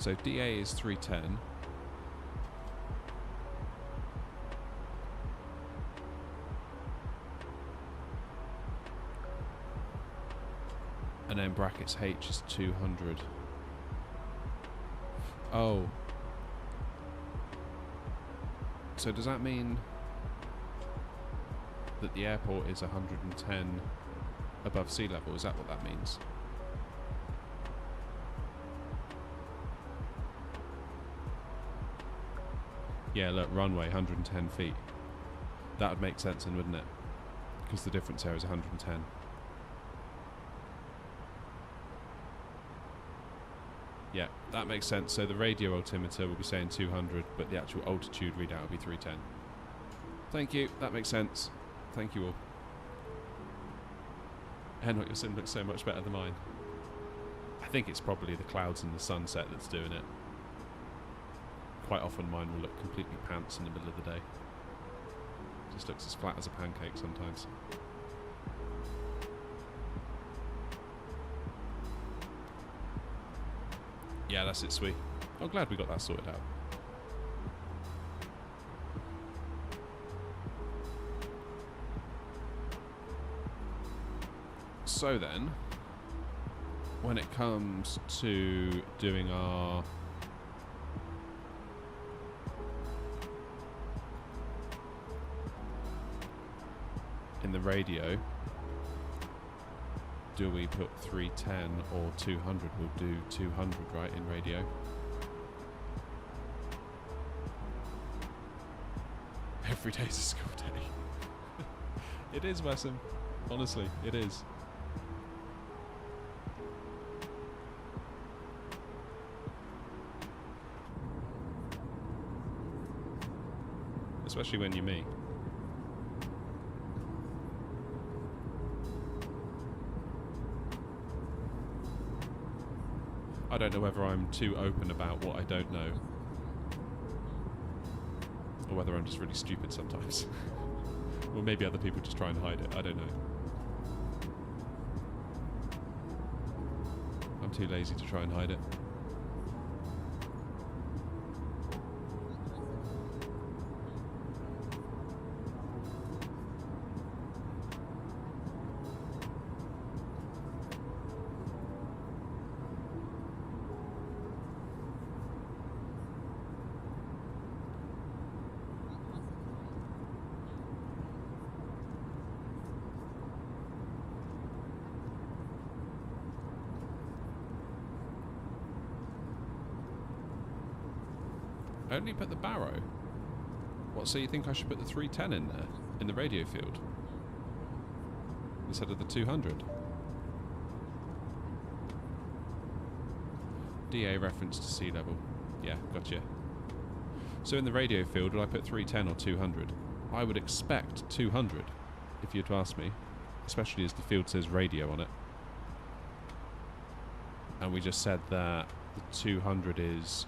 S1: So DA is 310. And then brackets H is 200. Oh. So does that mean that the airport is 110 above sea level? Is that what that means? Yeah, look, runway, 110 feet. That would make sense then, wouldn't it? Because the difference there is 110. Yeah, that makes sense. So the radio altimeter will be saying 200, but the actual altitude readout will be 310. Thank you, that makes sense. Thank you all. And your sim looks so much better than mine. I think it's probably the clouds and the sunset that's doing it. Quite often mine will look completely pants in the middle of the day. Just looks as flat as a pancake sometimes. Yeah, that's it, sweet. I'm glad we got that sorted out. So then, when it comes to doing our in the radio, do we put 310 or 200? We'll do 200, right, in radio. Every day's a school day. It is, Wessam. Honestly, it is. Especially when you're me. I don't know whether I'm too open about what I don't know, or whether I'm just really stupid sometimes. Or maybe other people just try and hide it, I don't know. I'm too lazy to try and hide it. Only put the barrow? What, so you think I should put the 310 in there, in the radio field, instead of the 200? DA reference to sea level. Yeah, gotcha. So in the radio field, would I put 310 or 200? I would expect 200, if you'd ask me, especially as the field says radio on it. And we just said that the 200 is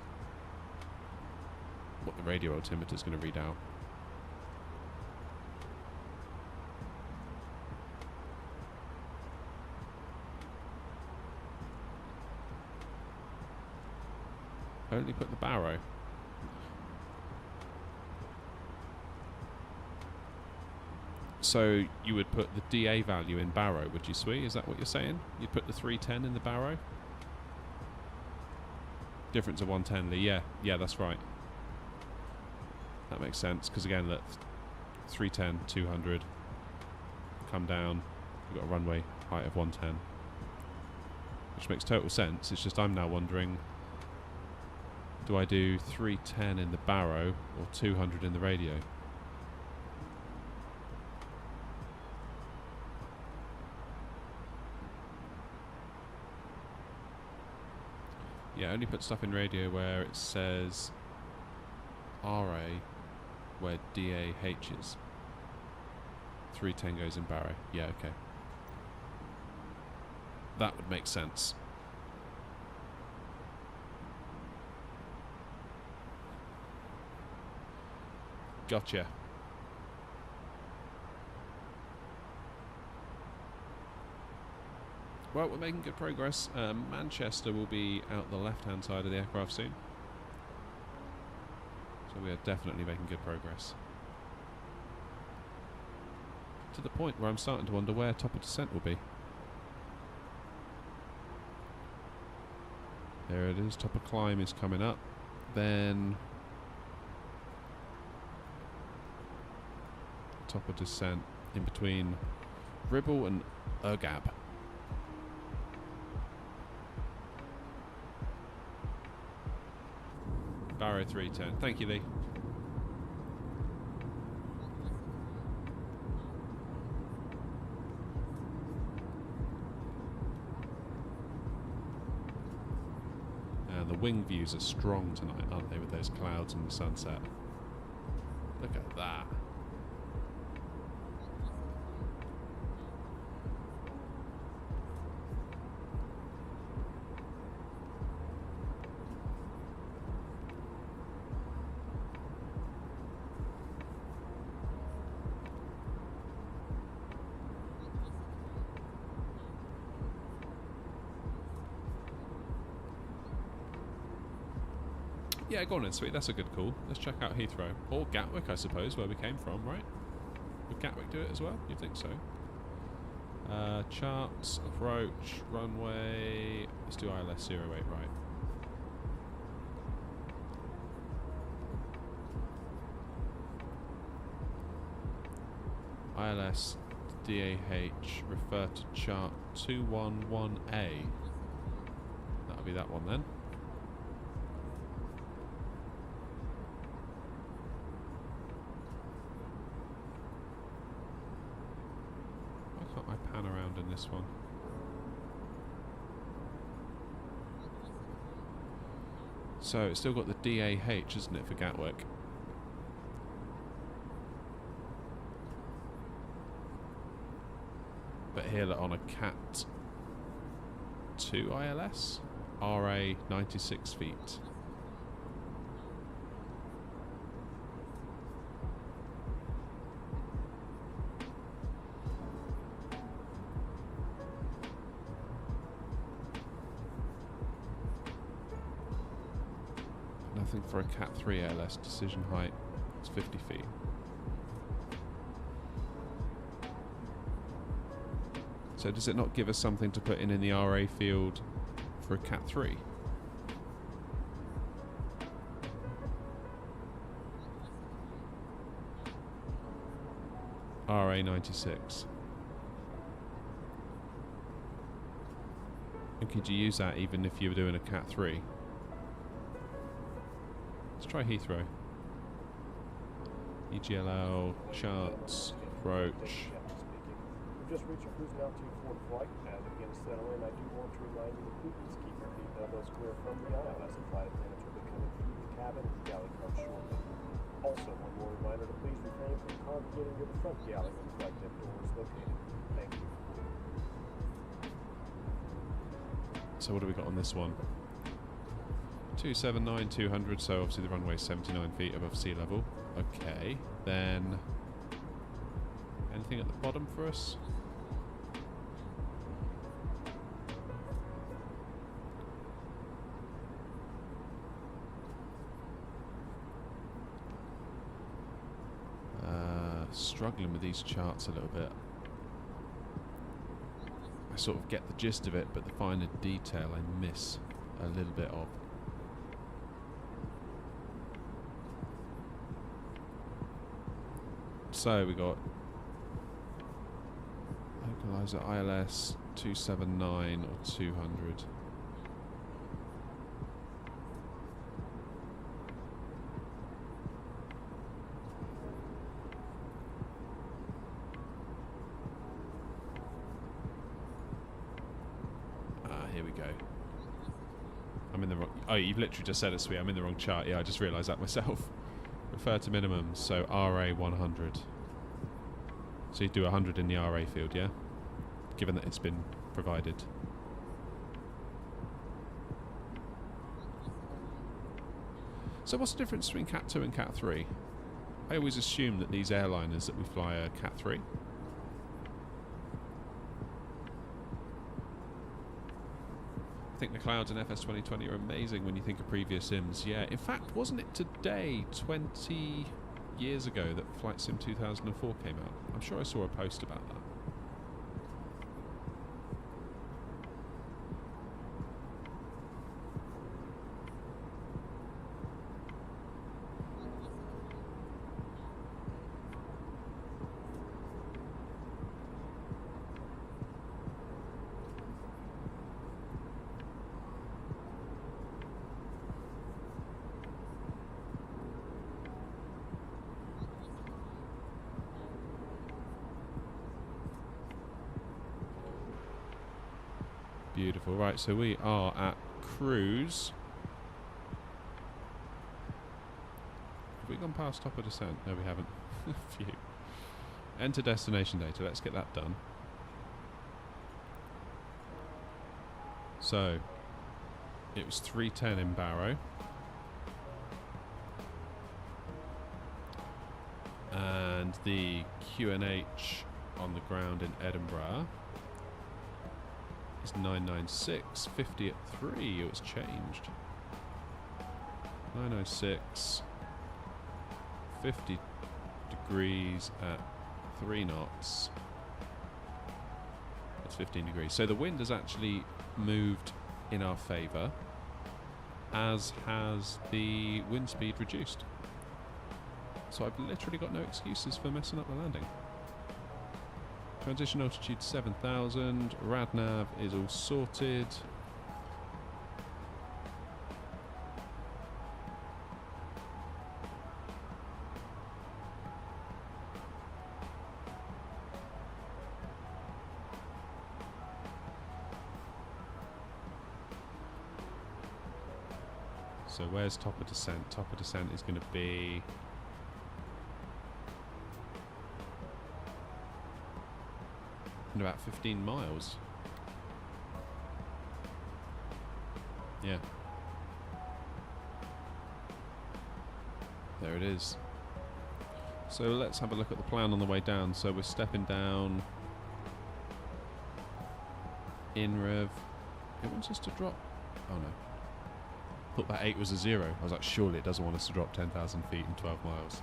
S1: what the radio altimeter is going to read out. Only put the barrow. So you would put the DA value in barrow, would you, Sweet? Is that what you're saying? You'd put the 310 in the barrow? Difference of 110, Lee. Yeah, that's right. That makes sense, because again, look, 310, 200, come down, we've got a runway height of 110, which makes total sense. It's just I'm now wondering, do I do 310 in the barrow or 200 in the radio? Yeah, only put stuff in radio where it says RA, where DAH is. 310 goes in barrow. Yeah, okay. That would make sense. Gotcha. Well, we're making good progress. Manchester will be out the left-hand side of the aircraft soon. So we are definitely making good progress. To the point where I'm starting to wonder where top of descent will be. There it is, top of climb is coming up. Then top of descent in between Ribble and Urgab. Barrow 310. Thank you, Lee. And the wing views are strong tonight, aren't they, with those clouds and the sunset? Look at that. Yeah, go on then, sweet. That's a good call. Let's check out Heathrow. Or Gatwick, I suppose, where we came from, right? Would Gatwick do it as well? You'd think so. Charts, approach, runway. Let's do ILS 08, right. ILS DAH, refer to chart 211A. That'll be that one then. Pan around in this one. So it's still got the DAH, isn't it, for Gatwick? But here on a Cat 2 ILS, RA 96 feet. Nothing for a Cat 3 ALS. Decision height is 50 feet. So does it not give us something to put in the RA field for a Cat 3? RA 96. And could you use that even if you were doing a Cat 3? Let's try Heathrow. EGLL, charts, approach.
S3: We've just reached a cruising altitude for the flight. As it begins to settle in, I do want to remind you to please keep your feet elbow square from the aisle as the flight attendants will be coming through the cabin and galley comes shortly. Also, one more reminder to please refrain from congregating near the front galley when the flight deck door is located. Thank you.
S1: So what do we got on this one? 279-200, so obviously the runway is 79 feet above sea level. Okay, then anything at the bottom for us? Struggling with these charts a little bit. I sort of get the gist of it, but the finer detail I miss a little bit of. So we got localizer ILS 279 or 200. Here we go. I'm in the wrong. Oh, you've literally just said it, sweet. I'm in the wrong chart. Yeah, I just realised that myself. Refer to minimums, so RA 100. So you do 100 in the RA field, yeah? Given that it's been provided. So what's the difference between Cat 2 and Cat 3? I always assume that these airliners that we fly are Cat 3. I think the clouds in FS 2020 are amazing when you think of previous sims. Yeah, in fact, wasn't it today, 20 years ago, that Flight Sim 2004 came out? I'm sure I saw a post about that. Beautiful. Right, so we are at cruise. Have we gone past top of descent? No, we haven't. Phew. Enter destination data. Let's get that done. So, it was 310 in Barrow. And the QNH on the ground in Edinburgh is 996.50 at 3. It was changed. 906, 50 degrees at 3 knots. That's 15 degrees. So the wind has actually moved in our favour, as has the wind speed reduced. So I've literally got no excuses for messing up the landing. Transition altitude 7,000. RadNav is all sorted. So where's top of descent? Top of descent is going to be in about 15 miles. Yeah. There it is. So let's have a look at the plan on the way down. So we're stepping down in rev. It wants us to drop. Oh no. Thought that 8 was a 0. I was like, surely it doesn't want us to drop 10,000 feet in 12 miles.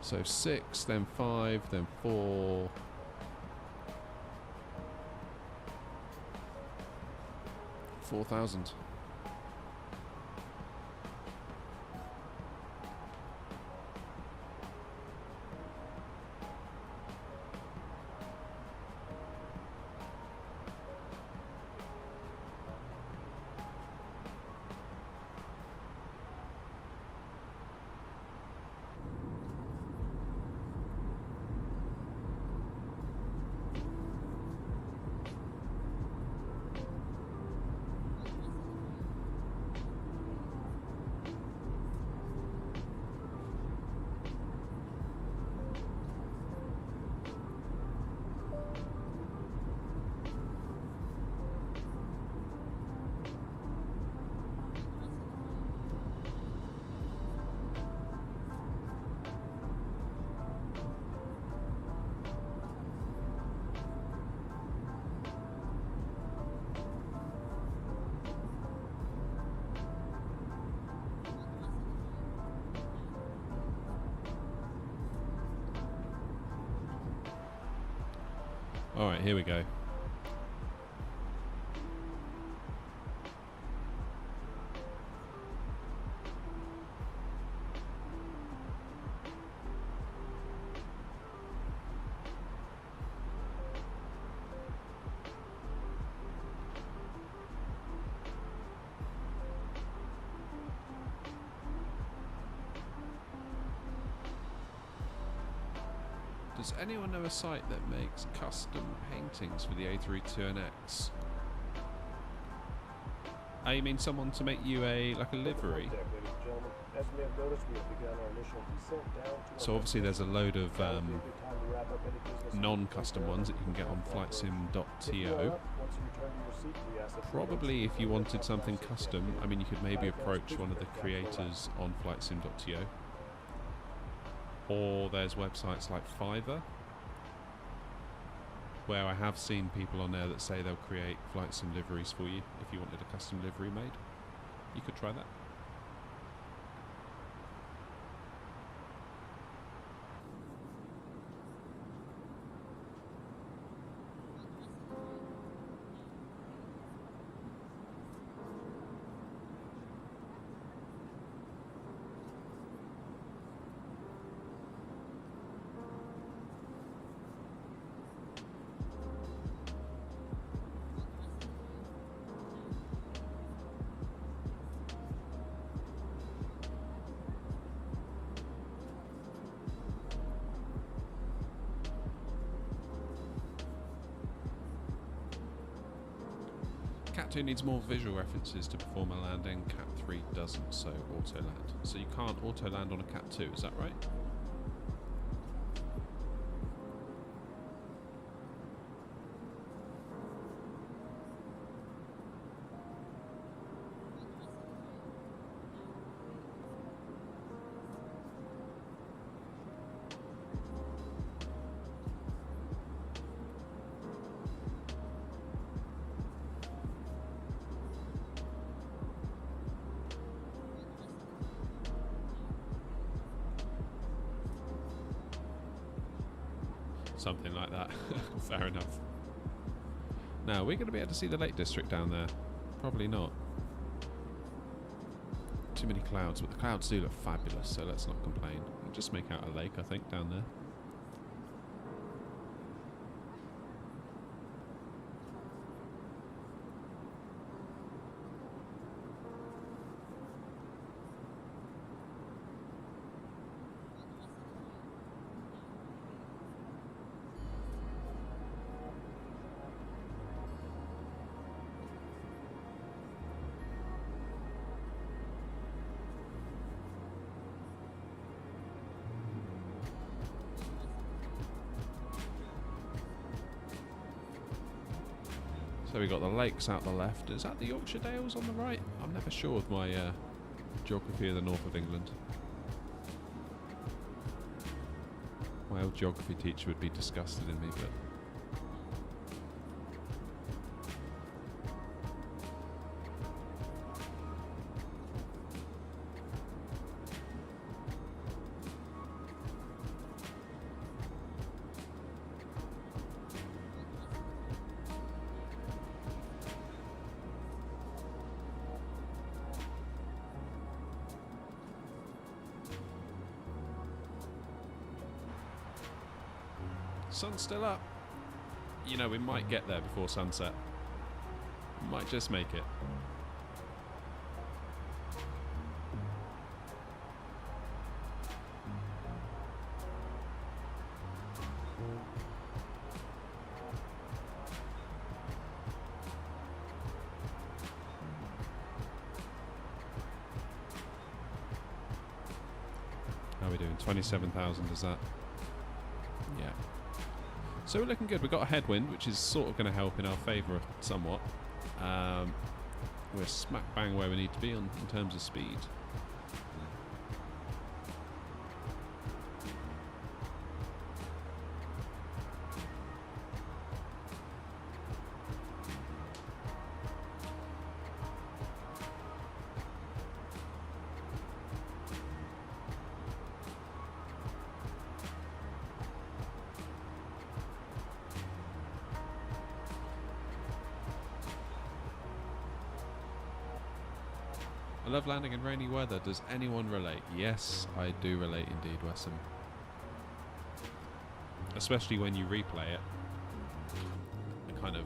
S1: So 6, then 5, then 4. 4,000. Alright, here we go. Does anyone know a site that makes custom paintings for the A320X? You mean someone to make you a livery? So obviously there's a load of non-custom ones that you can get on flightsim.to. Probably if you wanted something custom, I mean you could maybe approach one of the creators on flightsim.to. or there's websites like Fiverr, where I have seen people on there that say they'll create flight sim liveries for you if you wanted a custom livery made. You could try that. Cat 2 needs more visual references to perform a landing. Cat 3 doesn't, so auto land. So you can't auto land on a Cat 2, is that right? Something like that. Fair enough. Now, we're going to be able to see the Lake District down there. Probably not. Too many clouds, but the clouds do look fabulous, so let's not complain. We'll just make out a lake, I think, down there. So we got the lakes out the left. Is that the Yorkshire Dales on the right? I'm never sure with my geography of the north of England. My old geography teacher would be disgusted in me, but... Sun's still up. You know, we might get there before sunset. Might just make it. How are we doing? 27,000 is that? Yeah. So we're looking good. We've got a headwind, which is sort of going to help in our favour somewhat. We're smack bang where we need to be in terms of speed. I love landing in rainy weather. Does anyone relate? Yes, I do relate indeed, Wessam. Especially when you replay it and kind of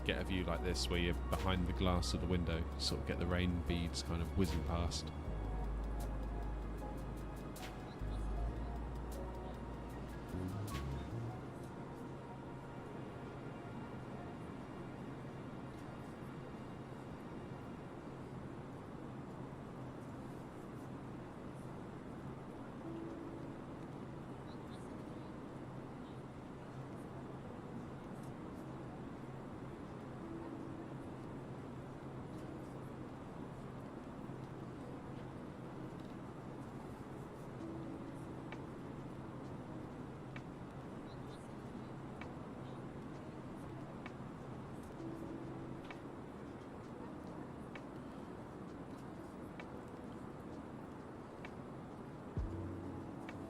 S1: get a view like this where you're behind the glass of the window. You sort of get the rain beads kind of whizzing past.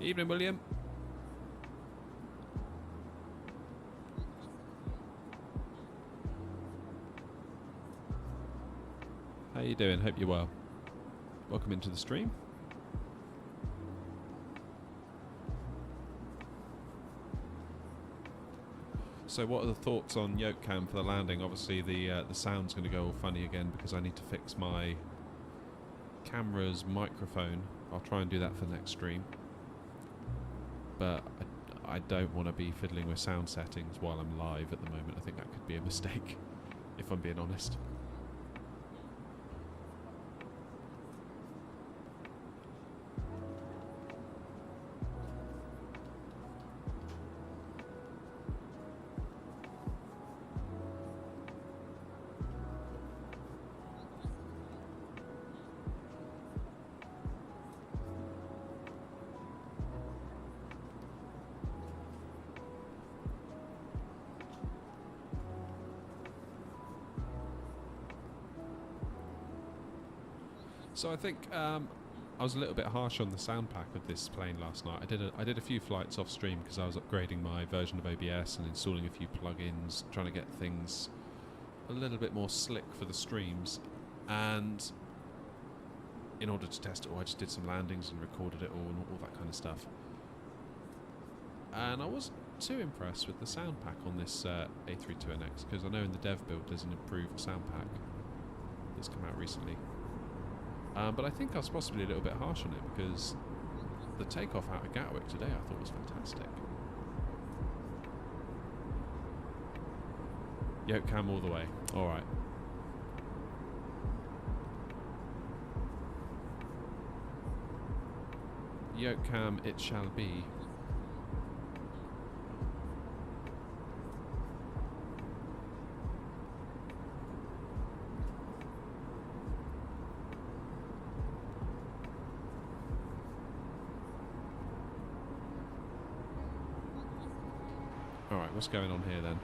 S1: Evening, William. How you doing? Hope you're well. Welcome into the stream. So what are the thoughts on yoke cam for the landing? Obviously the sound's going to go all funny again because I need to fix my camera's microphone. I'll try and do that for the next stream. But I don't want to be fiddling with sound settings while I'm live at the moment. I think that could be a mistake, if I'm being honest. So I think I was a little bit harsh on the sound pack of this plane last night. I did a few flights off stream because I was upgrading my version of OBS and installing a few plugins, trying to get things a little bit more slick for the streams. And in order to test it all, I just did some landings and recorded it all and all that kind of stuff. And I wasn't too impressed with the sound pack on this A320NX because I know in the dev build there's an improved sound pack that's come out recently. But I think I was possibly a little bit harsh on it because the takeoff out of Gatwick today I thought was fantastic. Yoke cam all the way. Alright. Yoke cam it shall be. Alright, what's going on here then?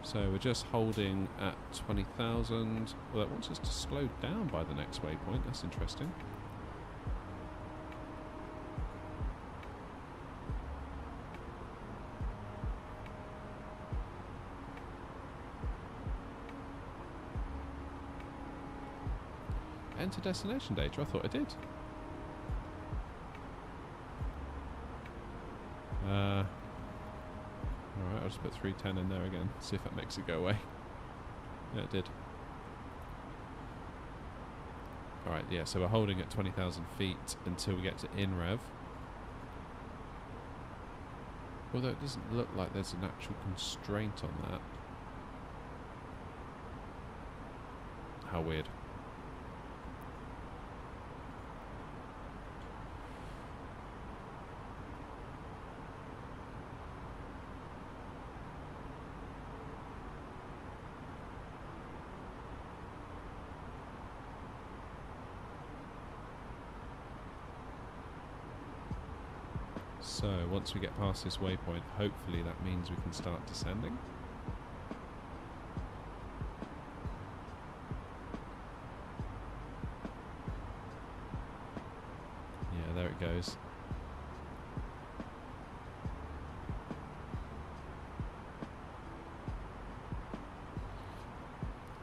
S1: So we're just holding at 20,000. Well, that wants us to slow down by the next waypoint. That's interesting. Enter destination data? I thought I did. Alright, I'll just put 310 in there again, see if that makes it go away. Yeah, it did. Alright, yeah, so we're holding at 20,000 feet until we get to in-rev. Although it doesn't look like there's an actual constraint on that. How weird. So once we get past this waypoint, hopefully that means we can start descending. Yeah, there it goes.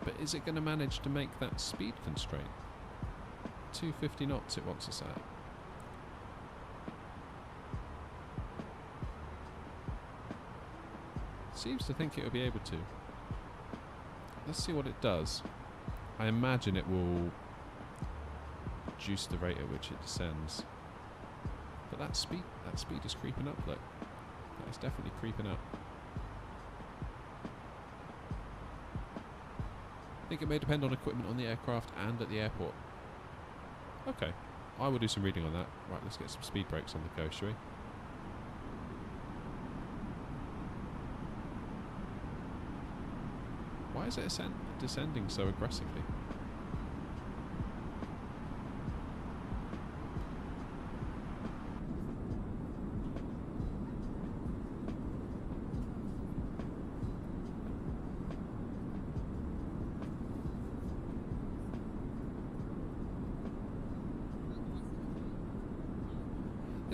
S1: But is it going to manage to make that speed constraint? 250 knots it wants us at. Seems to think it will be able to. Let's see what it does. I imagine it will reduce the rate at which it descends. But that speed is creeping up, look. That is definitely creeping up. I think it may depend on equipment on the aircraft and at the airport. Okay, I will do some reading on that. Right, let's get some speed brakes on the go, shall we? Why is it descending so aggressively?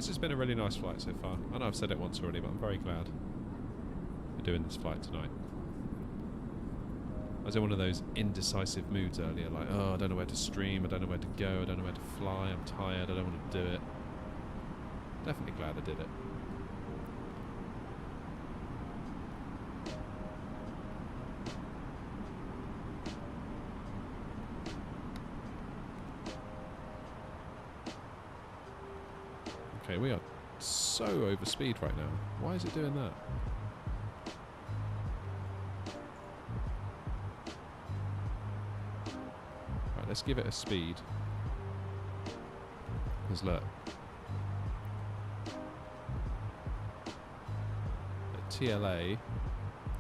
S1: This has been a really nice flight so far. I know I've said it once already, but I'm very glad we're doing this flight tonight. I was in one of those indecisive moods earlier, like, oh, I don't know where to stream, I don't know where to go, I don't know where to fly, I'm tired, I don't want to do it. Definitely glad I did it. Okay, we are so over speed right now. Why is it doing that? Right, let's give it a speed. Because look. At TLA,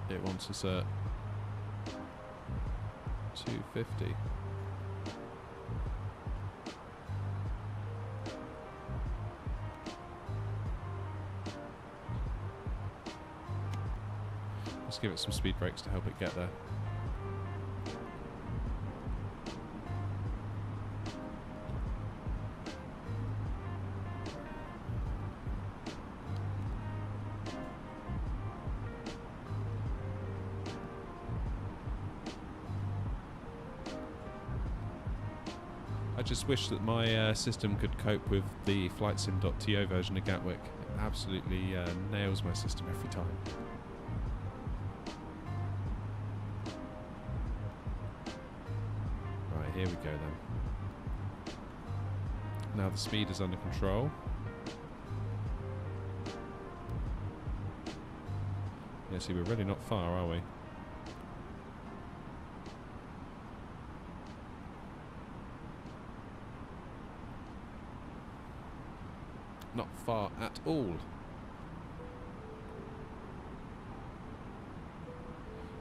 S1: it wants us at 250. Let's give it some speed brakes to help it get there. I just wish that my system could cope with the FlightSim.to version of Gatwick. It absolutely nails my system every time. Here we go then. Now the speed is under control. Yeah, see, we're really not far, are we? Not far at all.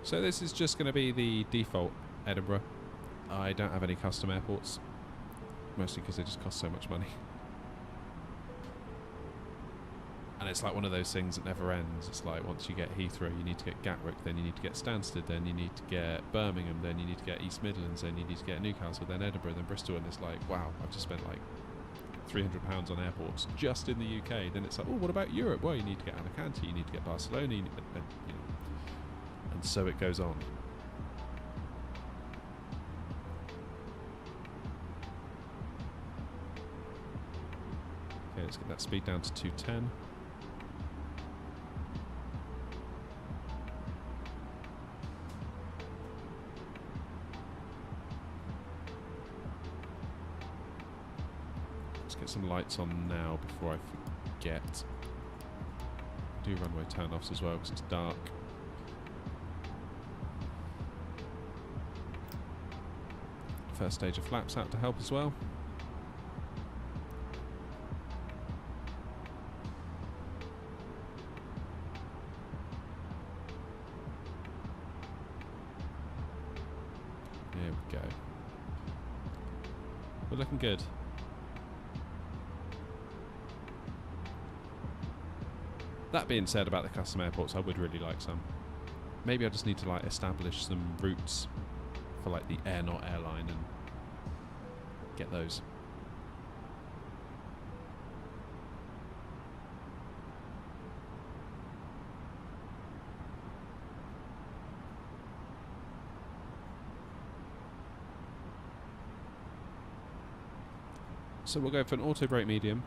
S1: So this is just going to be the default Edinburgh. I don't have any custom airports, mostly because they just cost so much money. And it's like one of those things that never ends. It's like once you get Heathrow, you need to get Gatwick, then you need to get Stansted, then you need to get Birmingham, then you need to get East Midlands, then you need to get Newcastle, then Edinburgh, then Bristol, and it's like, wow, I've just spent like £300 on airports just in the UK. Then it's like, oh, what about Europe? Well, you need to get Alicante, you need to get Barcelona, you know, and so it goes on. Let's get that speed down to 210. Let's get some lights on now before I forget. Do runway turn-offs as well because it's dark. First stage of flaps out to help as well. Go. We're looking good. That being said about the custom airports, I would really like some. Maybe I just need to like establish some routes for like the Air Not airline and get those. So we'll go for an auto brake medium.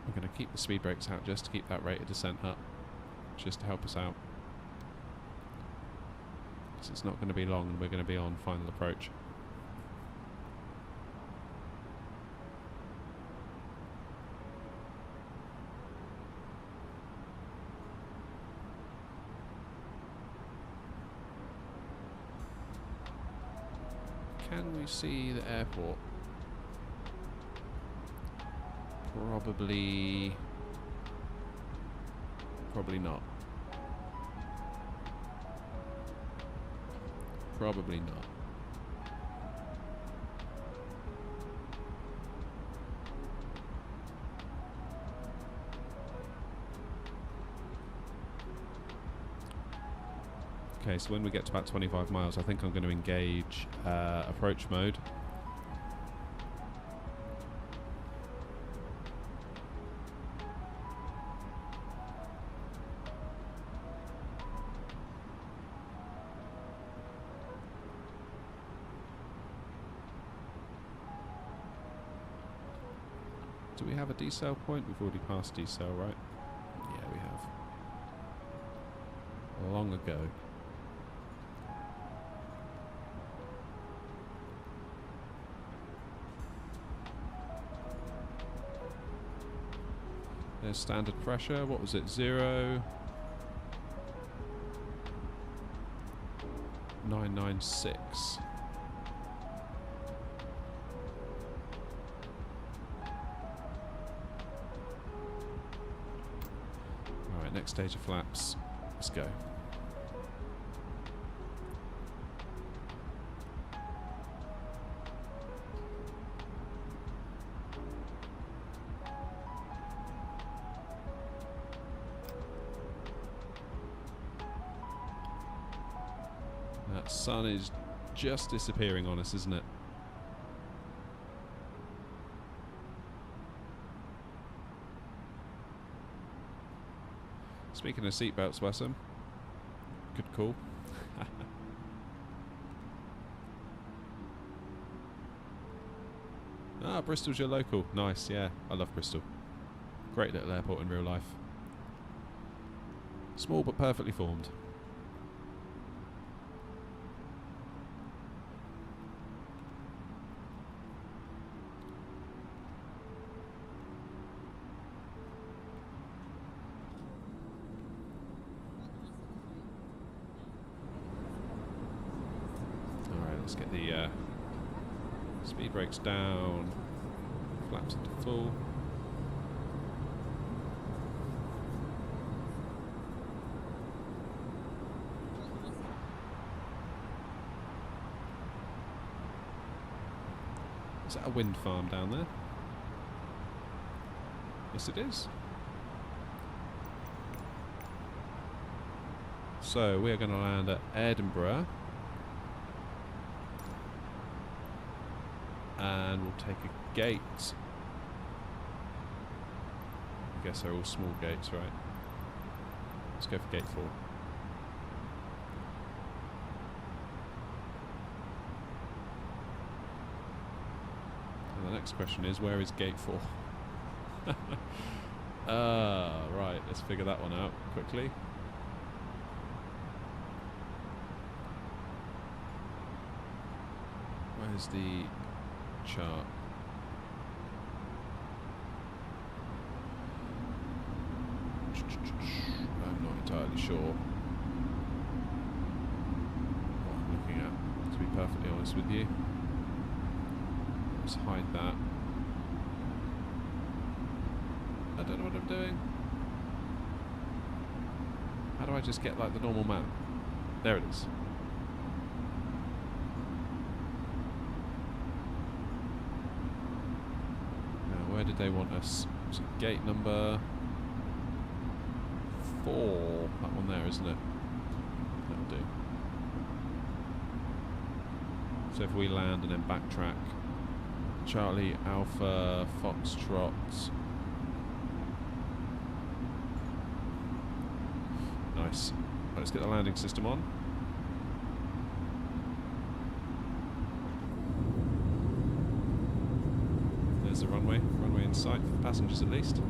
S1: We're going to keep the speed brakes out just to keep that rate of descent up, just to help us out. Because it's not going to be long and we're going to be on final approach. Can we see the airport? Probably not. Probably not. Okay, so when we get to about 25 miles, I think I'm going to engage approach mode. Do we have a decel point? We've already passed decel, right? Yeah, we have. Long ago. There's standard pressure. What was it? 0.996. Alright, next stage of flaps. Let's go. That sun is just disappearing on us, isn't it? Speaking of seatbelts, Wessam, good call. Ah, Bristol's your local. Nice, yeah. I love Bristol. Great little airport in real life. Small but perfectly formed. Let's get the speed brakes down, flaps into full. Is that a wind farm down there? Yes, it is. So we are going to land at Edinburgh. And we'll take a gate. I guess they're all small gates, right? Let's go for gate 4. And the next question is, where is gate 4? Right, let's figure that one out quickly. Where's the chart? I'm not entirely sure what I'm looking at, to be perfectly honest with you. Let's hide that. I don't know what I'm doing. How do I just get like the normal map? There it is. Where did they want us? So gate number 4. That one there, isn't it? That'll do. So if we land and then backtrack, Charlie, Alpha, Foxtrot. Nice. Right, let's get the landing system on. There's the runway in sight for the passengers at least.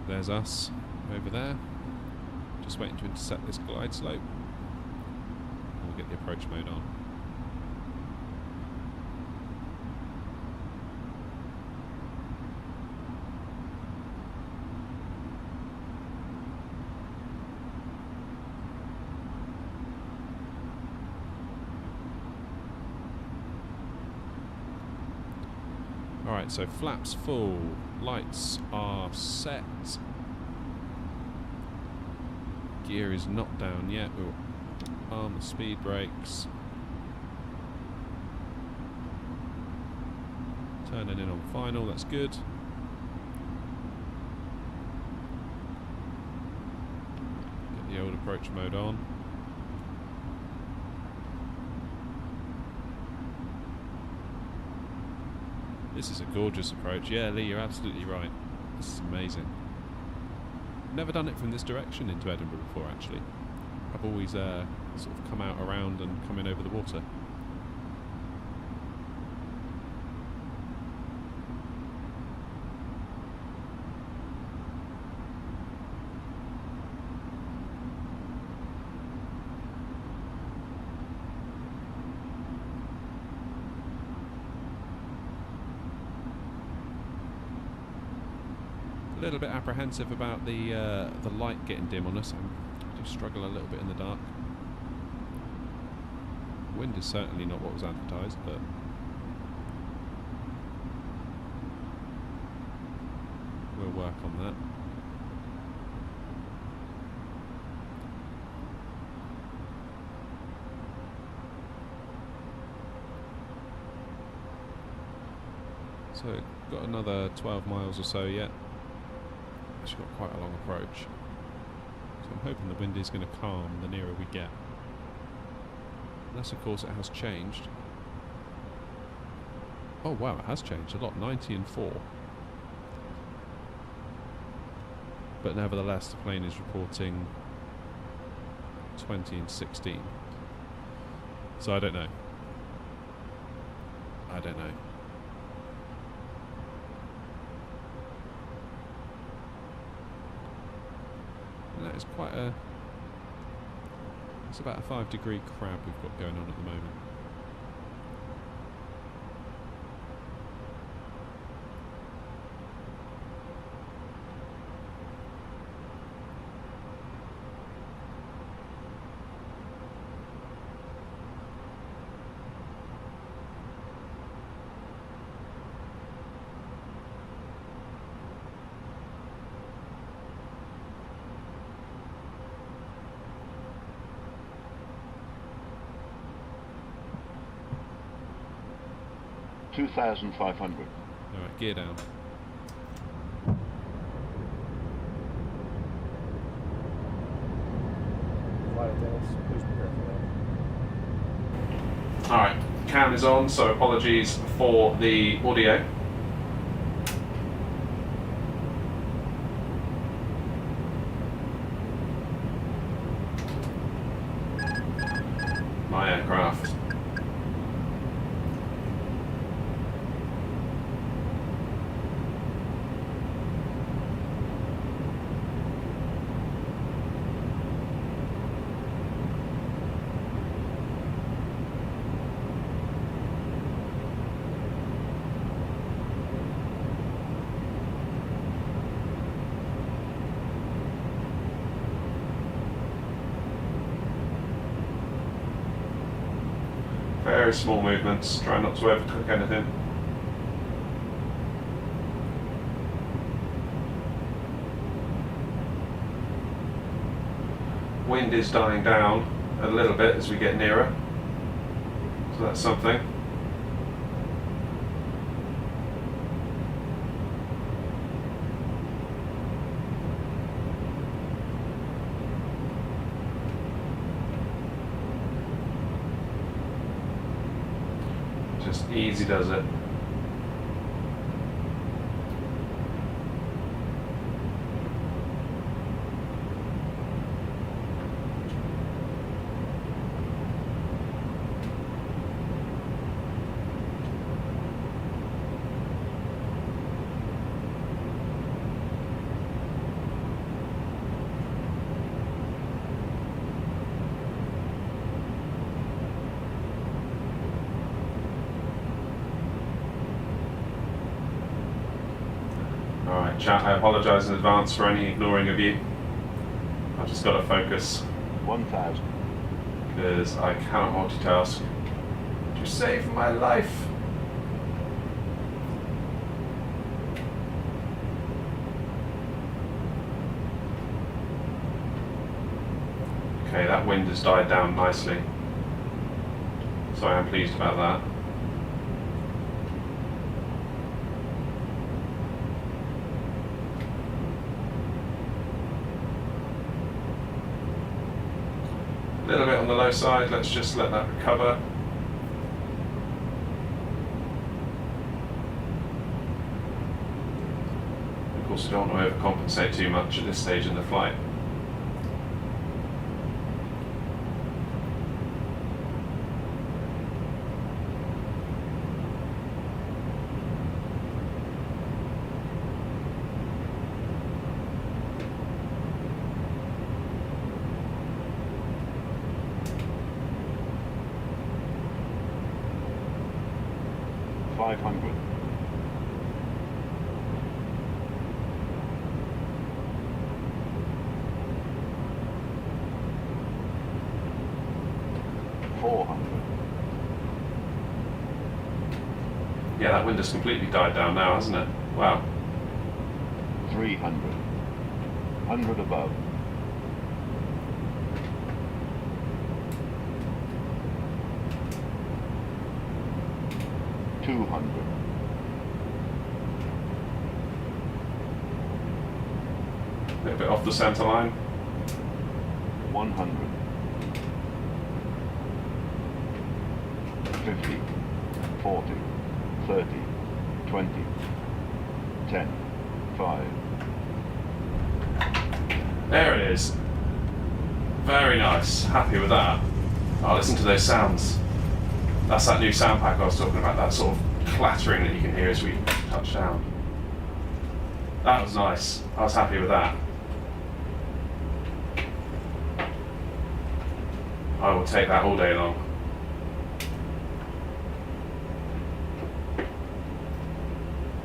S1: There's us over there, just waiting to intercept this glide slope. We'll get the approach mode on. Alright, so flaps full, lights are set. Gear is not down yet. Ooh. Palm the speed brakes. Turning in on final, that's good. Get the old approach mode on. This is a gorgeous approach. Yeah, Lee, you're absolutely right. This is amazing. Never done it from this direction into Edinburgh before, actually. I've always sort of come out around and come in over the water. A little bit apprehensive about the light getting dim on us. I do struggle a little bit in the dark. Wind is certainly not what was advertised, but we'll work on that. So got another 12 miles or so yet. Actually got quite a long approach. So I'm hoping the wind is going to calm the nearer we get. Unless of course it has changed. Oh wow, it has changed a lot. 90 and 4. But nevertheless the plane is reporting 20 and 16. So I don't know. I don't know. And that is quite a... It's about a 5-degree crab we've got going on at the moment.
S6: $2,500.
S1: Alright, gear down.
S3: Flight attendants, please prepare for that.
S1: Alright, cam is on, so apologies for the audio. My aircraft. Very small movements, try not to overcook anything. Wind is dying down a little bit as we get nearer, so that's something. Just easy does it. Alright, chat, I apologise in advance for any ignoring of you. I've just got to focus
S6: 1,000.
S1: because I cannot multitask. To save my life! Okay, that that wind has died down nicely. So I am pleased about that. A little bit on the low side, let's just let that recover. Of course, we don't want to overcompensate too much at this stage in the flight. Yeah, that wind has completely died down now, hasn't it? Wow.
S6: 300. 100 above. $200.
S1: A little bit off the centre line.
S6: 100. 50. 40. 30, 20, 10, 5.
S1: There it is. Very nice. Happy with that. Oh, listen to those sounds. That's that new sound pack I was talking about, that sort of clattering that you can hear as we touch down. That was nice. I was happy with that. I will take that all day long.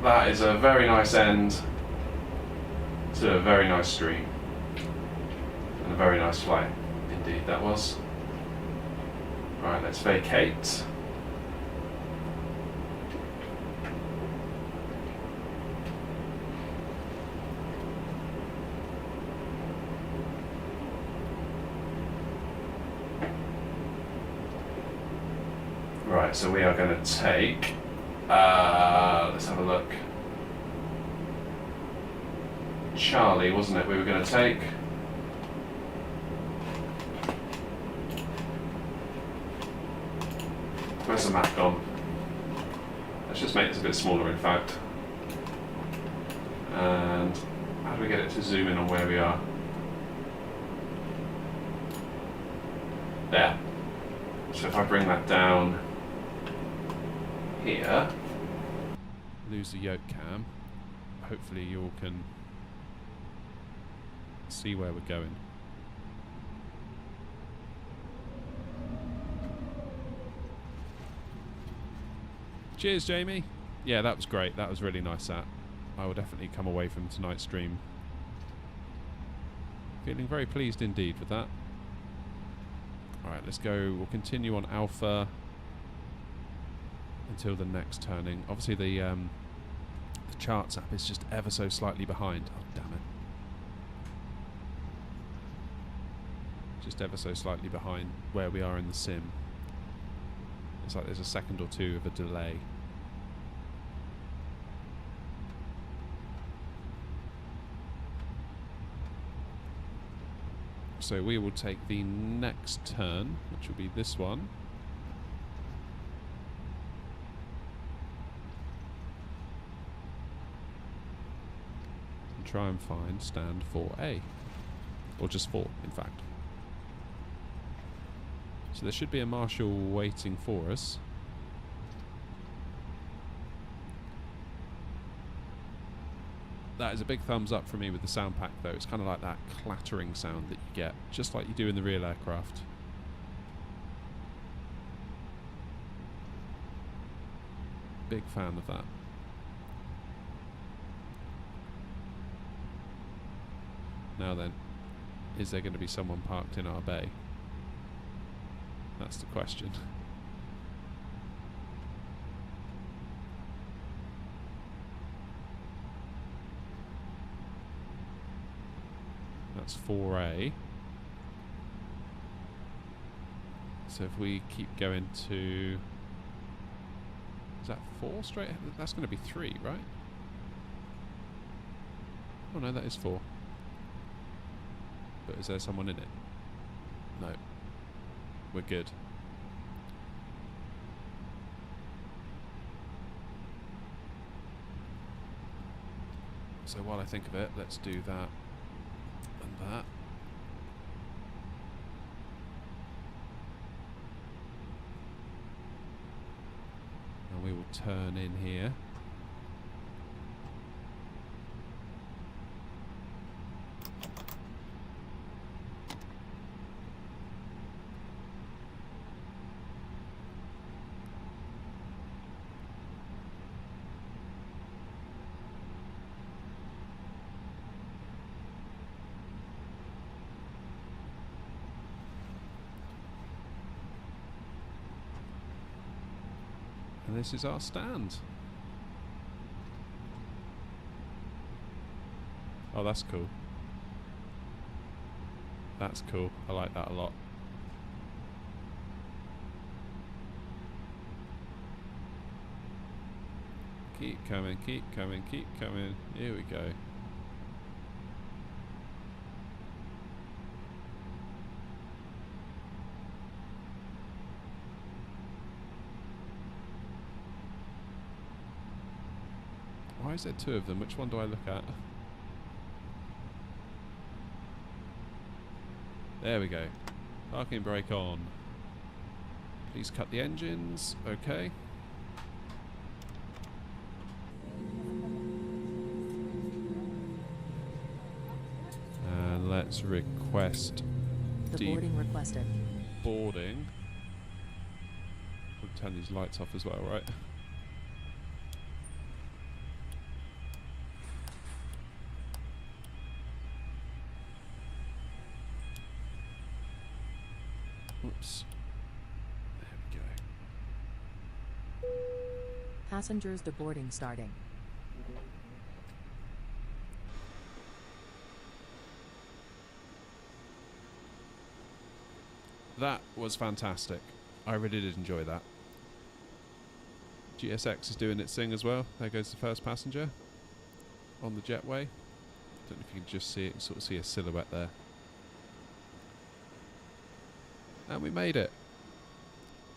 S1: That is a very nice end to a very nice stream. And a very nice flight. Indeed, that was. Right, let's vacate. Right, so we are going to take... let's have a look. Charlie, wasn't it, we were going to take? Where's the map gone? Let's just make this a bit smaller, in fact. And how do we get it to zoom in on where we are? There. So if I bring that down here, lose the yoke cam, hopefully you all can see where we're going. Cheers, Jamie. Yeah, that was great. That was really nice. That I will definitely come away from tonight's stream feeling very pleased indeed with that. Alright, let's go. We'll continue on Alpha until the next turning. Obviously the charts app is just ever so slightly behind. Oh, damn it. Just ever so slightly behind where we are in the sim. It's like there's a second or two of a delay. So we will take the next turn, which will be this one. And try and find stand 4A. Or just 4, in fact. So there should be a marshal waiting for us. That is a big thumbs up for me with the sound pack though. It's kind of like that clattering sound that you get, just like you do in the real aircraft. Big fan of that. Now then, is there going to be someone parked in our bay? That's the question. That's 4A. So if we keep going to... Is that 4 straight? That's going to be 3, right? Oh no, that is 4. But is there someone in it? No. We're good. So while I think of it, let's do that and that. And we will turn in here. And this is our stand. Oh, that's cool. That's cool. I like that a lot. Keep coming, keep coming, keep coming. Here we go. Why is there 2 of them? Which one do I look at? There we go. Parking brake on. Please cut the engines. Okay. And let's request
S7: The boarding requested.
S1: boarding. We'll turn these lights off as well, right? Oops. There we go.
S7: Passengers deboarding starting.
S1: That was fantastic. I really did enjoy that. GSX is doing its thing as well. There goes the first passenger on the jetway. Don't know if you can just see it, sort of see a silhouette there. And we made it.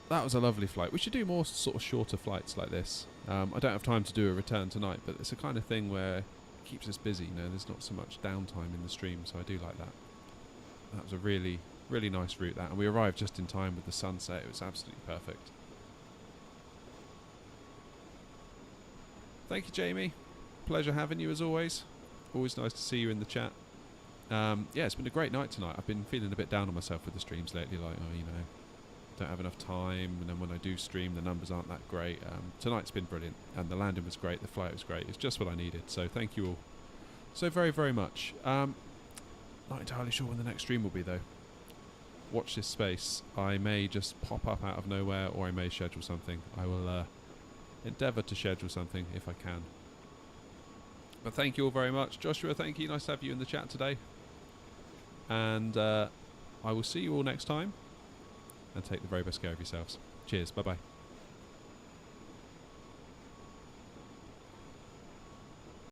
S1: That was a lovely flight. We should do more sort of shorter flights like this. I don't have time to do a return tonight, but it's a kind of thing where it keeps us busy. You know, there's not so much downtime in the stream, so I do like that. That was a really, really nice route, that. And we arrived just in time with the sunset. It was absolutely perfect. Thank you, Jamie. Pleasure having you as always. Always nice to see you in the chat. Yeah, it's been a great night tonight. I've been feeling a bit down on myself with the streams lately, like, oh, you know, don't have enough time, and then when I do stream, the numbers aren't that great. Tonight's been brilliant, and the landing was great, the flight was great. It's just what I needed, so thank you all so very, very much. Not entirely sure when the next stream will be, though. Watch this space. I may just pop up out of nowhere, or I may schedule something. I will endeavour to schedule something if I can. But thank you all very much. Joshua, thank you. Nice to have you in the chat today. And I will see you all next time. And take the very best care of yourselves. Cheers. Bye-bye.